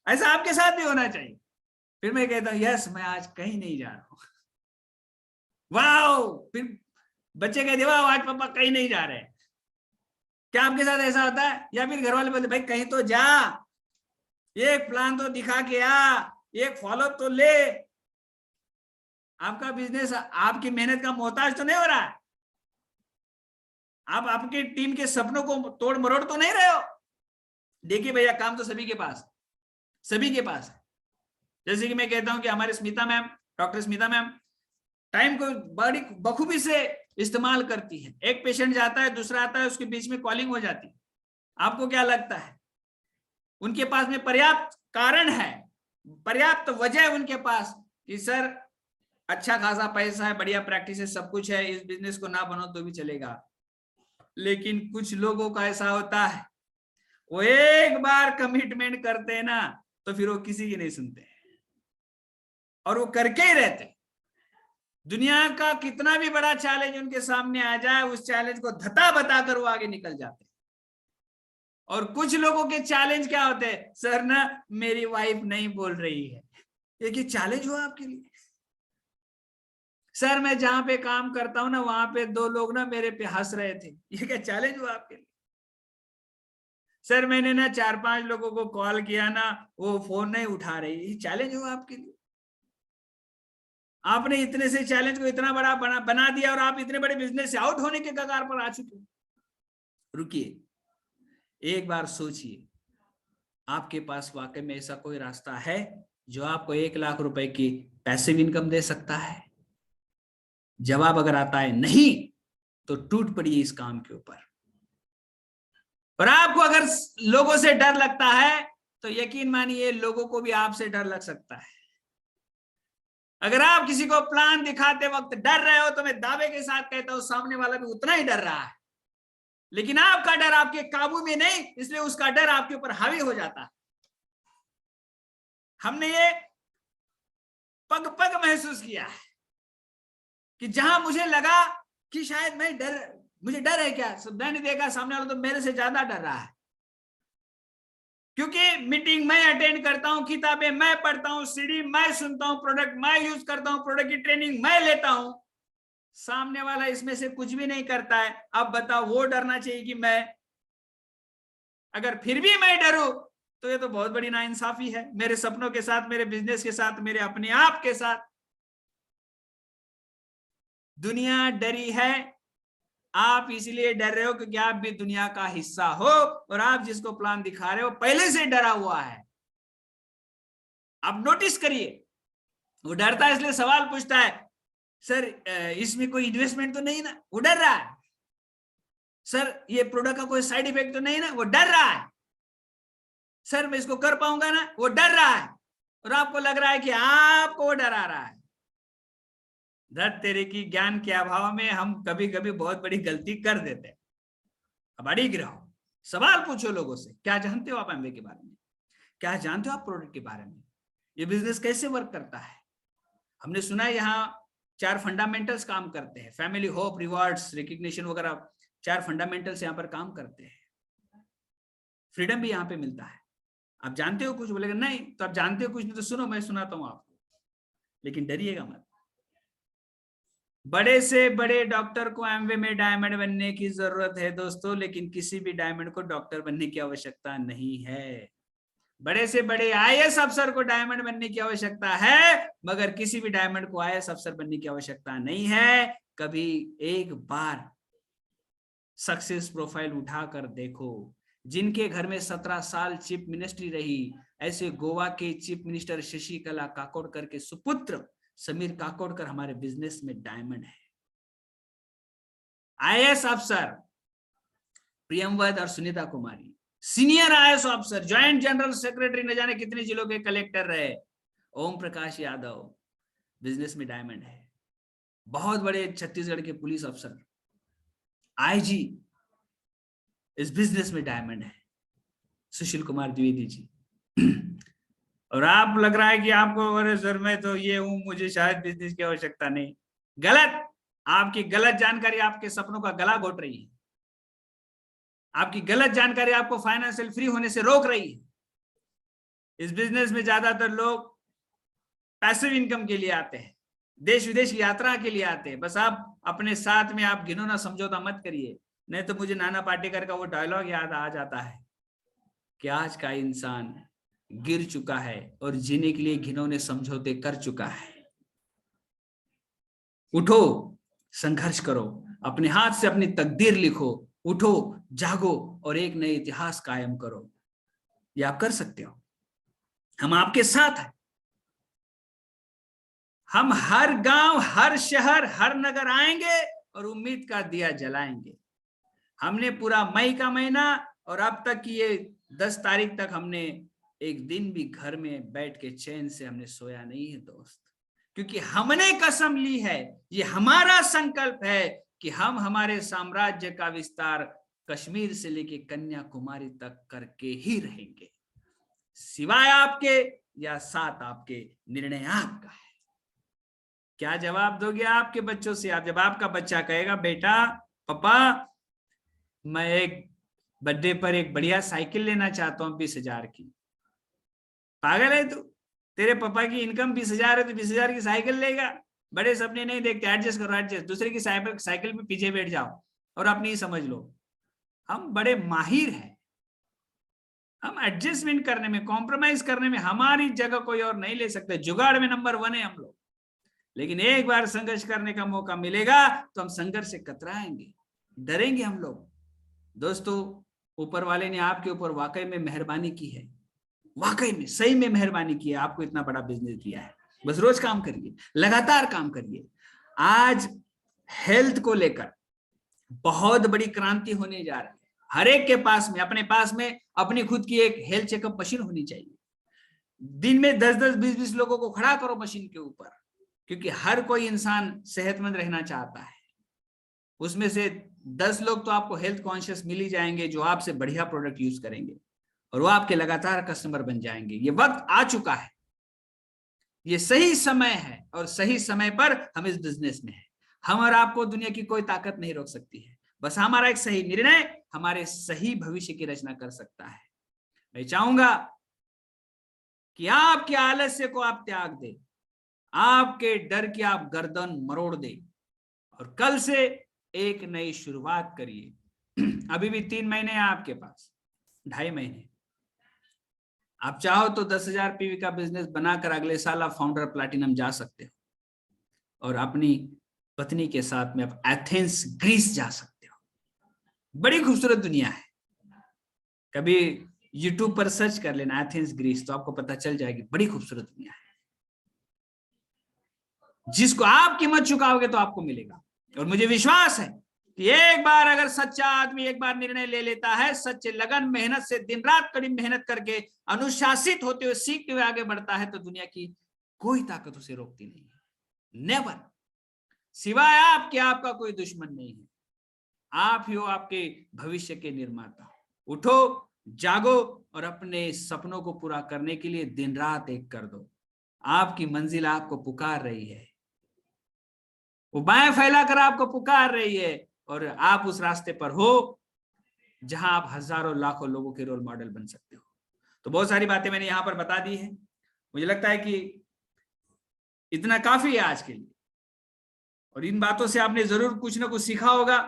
ऐसा आपके साथ भी होना चाहिए। फिर मैं कहता हूँ यस मैं आज कहीं नहीं जा रहा हूं, वाओ। फिर बच्चे कहते वाओ आज पापा कहीं नहीं जा रहे। क्या आपके साथ ऐसा होता है? या फिर घर वाले बोलते भाई कहीं तो जा, एक प्लान तो दिखा के आ, एक फॉलोअप तो ले। आपका बिजनेस आपकी मेहनत का मोहताज तो नहीं हो रहा है? आप आपकी टीम के सपनों को तोड़ मरोड़ तो नहीं रहे हो? देखिए भैया, काम तो सभी के पास है। जैसे कि मैं कहता हूं कि हमारे Smita ma'am, doctor Smita ma'am time को बड़ी बखूबी से इस्तेमाल करती है। एक पेशेंट जाता है, दूसरा आता है, उसके बीच में कॉलिंग हो जाती है। आपको क्या लगता है? उनके पास में पर्याप्त कारण है, पर्याप्त वजह है उनके पास कि सर अच्छा खासा पैसा है, बढ़िया प्रैक्टिस है, सब कुछ है, इस बिजनेस को ना बनो तो भी चलेगा। लेकिन कुछ लोगों का ऐसा होता है, वो एक बार कमिटमेंट करते हैं ना तो फिर वो किसी की नहीं सुनते और वो करके ही रहते। दुनिया का कितना भी बड़ा चैलेंज उनके सामने आ जाए, उस चैलेंज को धता बताकर वो आगे निकल जाते। और कुछ लोगों के चैलेंज क्या होते हैं? सर ना मेरी वाइफ नहीं बोल रही है। ये चैलेंज हुआ आपके लिए? सर मैं जहां पे काम करता हूं ना, वहां पे 2 लोग ना मेरे पे हंस रहे थे। ये क्या चैलेंज हुआ आपके लिए? सर मैंने ना 4-5 लोगों को कॉल किया ना, वो फोन नहीं उठा रही। ये चैलेंज हुआ आपके लिए? आपने इतने से चैलेंज को इतना बड़ा बना दिया और आप इतने बड़े बिजनेस से आउट होने के कगार पर आ चुके हो। रुकिए, एक बार सोचिए, आपके पास वाकई में ऐसा कोई रास्ता है जो आपको 1 लाख रुपए की पैसिव इनकम दे सकता है? जवाब अगर आता है नहीं, तो टूट पड़िए इस काम के ऊपर। और आपको अगर लोगों से डर लगता है तो यकीन मानिए लोगों को भी आपसे डर लग सकता है। अगर आप किसी को प्लान दिखाते वक्त डर रहे हो तो मैं दावे के साथ कहता हूं सामने वाला भी उतना ही डर रहा है। लेकिन आपका डर आपके काबू में नहीं, इसलिए उसका डर आपके ऊपर हावी हो जाता है। हमने ये पग पग महसूस किया है कि जहां मुझे लगा कि शायद मुझे डर है क्या, मैंने देखा सामने वाला तो मेरे से ज्यादा डर रहा है। क्योंकि मीटिंग मैं अटेंड करता हूं, किताबें मैं पढ़ता हूं, सीडी मैं सुनता हूं, प्रोडक्ट मैं यूज करता हूं, प्रोडक्ट की ट्रेनिंग मैं लेता हूं। सामने वाला इसमें से कुछ भी नहीं करता है। अब बताओ वो डरना चाहिए कि मैं? अगर फिर भी मैं डरूं तो ये तो बहुत बड़ी नाइंसाफी है मेरे सपनों के साथ, मेरे बिजनेस के साथ, मेरे अपने आप के साथ। दुनिया डरी है, आप इसलिए डर रहे हो क्योंकि आप भी दुनिया का हिस्सा हो और आप जिसको प्लान दिखा रहे हो पहले से डरा हुआ है। आप नोटिस करिए, वो डरता है इसलिए सवाल पूछता है, सर इसमें कोई इन्वेस्टमेंट तो नहीं ना? वो डर रहा है। सर ये प्रोडक्ट का कोई साइड इफेक्ट तो नहीं ना? वो डर रहा है। सर मैं इसको कर पाऊंगा ना? वो डर रहा है। और आपको लग रहा है कि आपको वो डरा रहा है। धत तेरे की ज्ञान के अभाव में हम कभी कभी बहुत बड़ी गलती कर देते हैं। अब अड़िग रहो, सवाल पूछो लोगों से, क्या जानते हो आप एमवे के बारे में? क्या जानते हो आप प्रोडक्ट के बारे में? ये बिजनेस कैसे वर्क करता है? हमने सुना है यहाँ 4 फंडामेंटल्स काम करते हैं, फैमिली, होप, रिवॉर्ड्स, रिकग्निशन वगैरह 4 फंडामेंटल्स यहाँ पर काम करते हैं। फ्रीडम भी यहाँ पे मिलता है। आप जानते हो कुछ? बोलेगा नहीं। तो आप जानते हो कुछ नहीं तो सुनो, मैं सुनाता हूँ आपको, लेकिन डरिएगा मत। बड़े से बड़े डॉक्टर को एमवे में डायमंड बनने की जरूरत है दोस्तों, लेकिन किसी भी डायमंड को डॉक्टर बनने की आवश्यकता नहीं है। बड़े से बड़े आईएएस अफसर को डायमंड बनने की आवश्यकता है, मगर किसी भी डायमंड को आईएएस अफसर बनने की आवश्यकता नहीं है। कभी एक बार सक्सेस प्रोफाइल उठाकर देखो, जिनके घर में 17 साल चीफ मिनिस्ट्री रही, ऐसे गोवा के चीफ मिनिस्टर शशिकला काकोडकर के सुपुत्र समीर काकोडकर हमारे बिजनेस में डायमंड है। आईएएस अफसर प्रियमवद और सुनीता कुमारी, सीनियर आईएएस अफसर, ज्वाइंट जनरल सेक्रेटरी, न जाने कितने जिलों के कलेक्टर रहे, ओम प्रकाश यादव बिजनेस में डायमंड है। बहुत बड़े छत्तीसगढ़ के पुलिस अफसर, आईजी इस बिजनेस में डायमंड है, सुशील कुमार द्विवेदी जी। और आप लग रहा है कि आपको, अरे सर मैं तो ये हूं, मुझे शायद बिजनेस की आवश्यकता नहीं। गलत। आपकी गलत जानकारी आपके सपनों का गला घोट रही है। आपकी गलत जानकारी आपको फाइनेंशियल फ्री होने से रोक रही है। इस बिजनेस में ज्यादातर लोग पैसिव इनकम के लिए आते हैं, देश विदेश की यात्रा के लिए आते हैं। बस आप अपने साथ में आप घिनौना समझौता मत करिए, नहीं तो मुझे नाना पाटेकर का वो डायलॉग याद आ जाता है कि आज का इंसान गिर चुका है और जीने के लिए घिनौने समझौते कर चुका है। उठो, संघर्ष करो, अपने हाथ से अपनी तकदीर लिखो, उठो, जागो और एक नए इतिहास कायम करो। ये आप कर सकते हो, हम आपके साथ हैं। हम हर गांव, हर शहर, हर नगर आएंगे और उम्मीद का दिया जलाएंगे। हमने पूरा मई का महीना और अब तक की ये 10 तारीख तक हमने एक दिन भी घर में बैठ के चैन से हमने सोया नहीं है दोस्त, क्योंकि हमने कसम ली है, ये हमारा संकल्प है कि हम हमारे साम्राज्य का विस्तार कश्मीर से लेके कन्याकुमारी तक करके ही रहेंगे, सिवाय आपके या साथ आपके, निर्णय आपका है। क्या जवाब दोगे आपके बच्चों से? आप जब आपका बच्चा कहेगा बेटा पापा मैं एक बर्थडे पर एक बढ़िया साइकिल लेना चाहता हूं 20,000 की, पागल है तू? तेरे पापा की इनकम 20,000 है तो 20,000 की साइकिल लेगा? बड़े सपने नहीं देखते, एडजस्ट करो, एडजस्ट, दूसरे की साइकिल पे पीछे बैठ जाओ और अपनी ही समझ लो। हम बड़े माहिर हैं, हम एडजस्टमेंट करने में, कॉम्प्रोमाइज करने में हमारी जगह कोई और नहीं ले सकते। जुगाड़ में नंबर 1 है हम लोग, लेकिन एक बार संघर्ष करने का मौका मिलेगा तो हम संघर्ष से कतराएंगे, डरेंगे हम लोग। दोस्तों, ऊपर वाले ने आपके ऊपर वाकई में मेहरबानी की है, वाकई में सही में मेहरबानी की है, आपको इतना बड़ा बिजनेस दिया है। बस रोज काम करिए, लगातार काम करिए। आज हेल्थ को लेकर बहुत बड़ी क्रांति होने जा रही है। हर एक के पास में, अपने पास में अपनी खुद की एक हेल्थ चेकअप मशीन होनी चाहिए। दिन में 10-10, 20-20 लोगों को खड़ा करो मशीन के ऊपर, क्योंकि हर कोई इंसान सेहतमंद रहना चाहता है। उसमें से 10 लोग तो आपको हेल्थ कॉन्शियस मिल ही जाएंगे, जो आपसे बढ़िया प्रोडक्ट यूज करेंगे और वो आपके लगातार कस्टमर बन जाएंगे। ये वक्त आ चुका है, ये सही समय है और सही समय पर हम इस बिजनेस में हैं। हम और आपको दुनिया की कोई ताकत नहीं रोक सकती है, बस हमारा एक सही निर्णय हमारे सही भविष्य की रचना कर सकता है। मैं चाहूंगा कि आपके आलस्य को आप त्याग दें, आपके डर की आप गर्दन मरोड़ दें और कल से एक नई शुरुआत करिए। अभी भी 3 महीने हैं आपके पास, 2.5 महीने। आप चाहो तो 10,000 पीवी का बिजनेस बनाकर अगले साल आप फाउंडर प्लैटिनम जा सकते हो और अपनी पत्नी के साथ में आप एथेंस ग्रीस जा सकते हो। बड़ी खूबसूरत दुनिया है, कभी यूट्यूब पर सर्च कर लेना एथेंस ग्रीस, तो आपको पता चल जाएगी, बड़ी खूबसूरत दुनिया है। जिसको आप कीमत चुकाओगे तो आपको मिलेगा। और मुझे विश्वास है कि एक बार अगर सच्चा आदमी एक बार निर्णय ले लेता है, सच्चे लगन मेहनत से दिन रात कड़ी मेहनत करके अनुशासित होते हुए सीखते हुए आगे बढ़ता है, तो दुनिया की कोई ताकत उसे रोकती नहीं है। नेवर, सिवाय आपके आपका कोई दुश्मन नहीं है। आप ही हो आपके भविष्य के निर्माता। उठो, जागो और अपने सपनों को पूरा करने के लिए दिन रात एक कर दो। आपकी मंजिल आपको पुकार रही है, वो बाएं फैलाकर आपको पुकार रही है और आप उस रास्ते पर हो जहां आप हजारों लाखों लोगों के रोल मॉडल बन सकते हो। तो बहुत सारी बातें मैंने यहां पर बता दी है। मुझे लगता है कि इतना काफी है आज के लिए, और इन बातों से आपने जरूर कुछ ना कुछ सीखा होगा,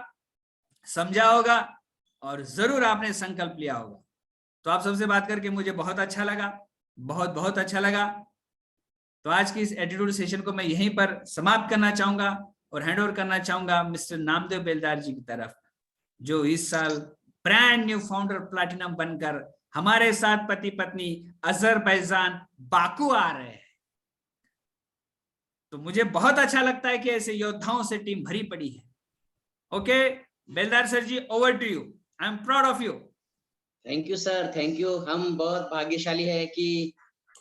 समझा होगा और जरूर आपने संकल्प लिया होगा। तो आप सबसे बात करके मुझे बहुत अच्छा लगा, बहुत बहुत अच्छा लगा। तो आज की इस एटीट्यूड सेशन को मैं यहीं पर समाप्त करना चाहूंगा और हैंड ओवर करना चाहूंगा मिस्टर नामदेव बेलदार जी की तरफ, जो इस साल ब्रांड न्यू फाउंडर प्लैटिनम बनकर हमारे साथ पति पत्नी अजरबैजान बाकू आ रहे हैं। तो मुझे बहुत अच्छा लगता है कि ऐसे योद्धाओं से टीम भरी पड़ी है। Okay Beldar sir ji, over to you. I am proud of you.
Thank you sir, thank you. हम बहुत भाग्यशाली है कि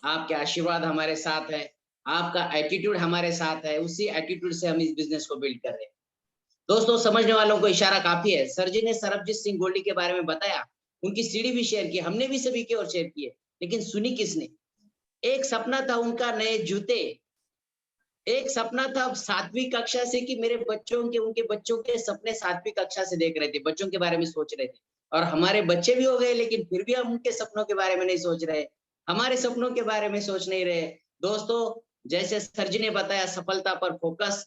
आपके आशीर्वाद हमारे साथ है, आपका एटीट्यूड हमारे साथ है, उसी एटीट्यूड से हम इस बिजनेस को बिल्ड कर रहे हैं। दोस्तों, समझने वालों को इशारा काफी है। सर जी ने सरबजीत सिंह गोल्डी के बारे में बताया, उनकी सीढ़ी भी शेयर की, हमने भी सभी की ओर शेयर की है, लेकिन सुनी किसने? एक सपना था उनका नए जूते, एक सपना था 7वीं कक्षा से कि मेरे बच्चों के, उनके बच्चों के सपने 7वीं कक्षा से देख रहे थे, बच्चों के बारे में सोच रहे थे। और हमारे बच्चे भी हो गए, लेकिन फिर भी हम उनके सपनों के बारे में नहीं सोच रहे, हमारे सपनों के बारे में सोच नहीं रहे। दोस्तों, जैसे सर जी ने बताया, सफलता पर फोकस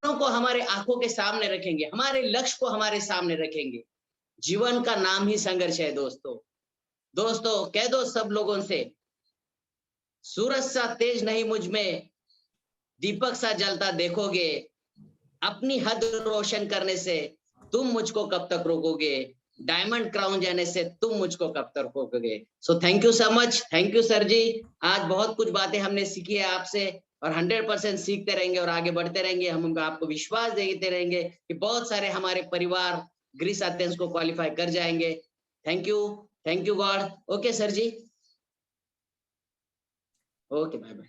को हमारे आंखों के सामने रखेंगे, हमारे लक्ष्य को हमारे सामने रखेंगे। जीवन का नाम ही संघर्ष है दोस्तों। दोस्तों कह दो सब लोगों से, सूरज सा तेज नहीं मुझ में, दीपक सा जलता देखोगे, अपनी हद रोशन करने से तुम मुझको कब तक रोकोगे, डायमंड क्राउन जाने से तुम मुझको कब तक रोकोगे। So thank you so much, thank you sir ji. आज बहुत कुछ बातें हमने सीखी है आपसे, और 100% सीखते रहेंगे और आगे बढ़ते रहेंगे। हम आपको विश्वास देते रहेंगे कि बहुत सारे हमारे परिवार ग्रीस एथेंस को क्वालिफाई कर जाएंगे। Thank you God. Okay sir ji, okay, bye bye.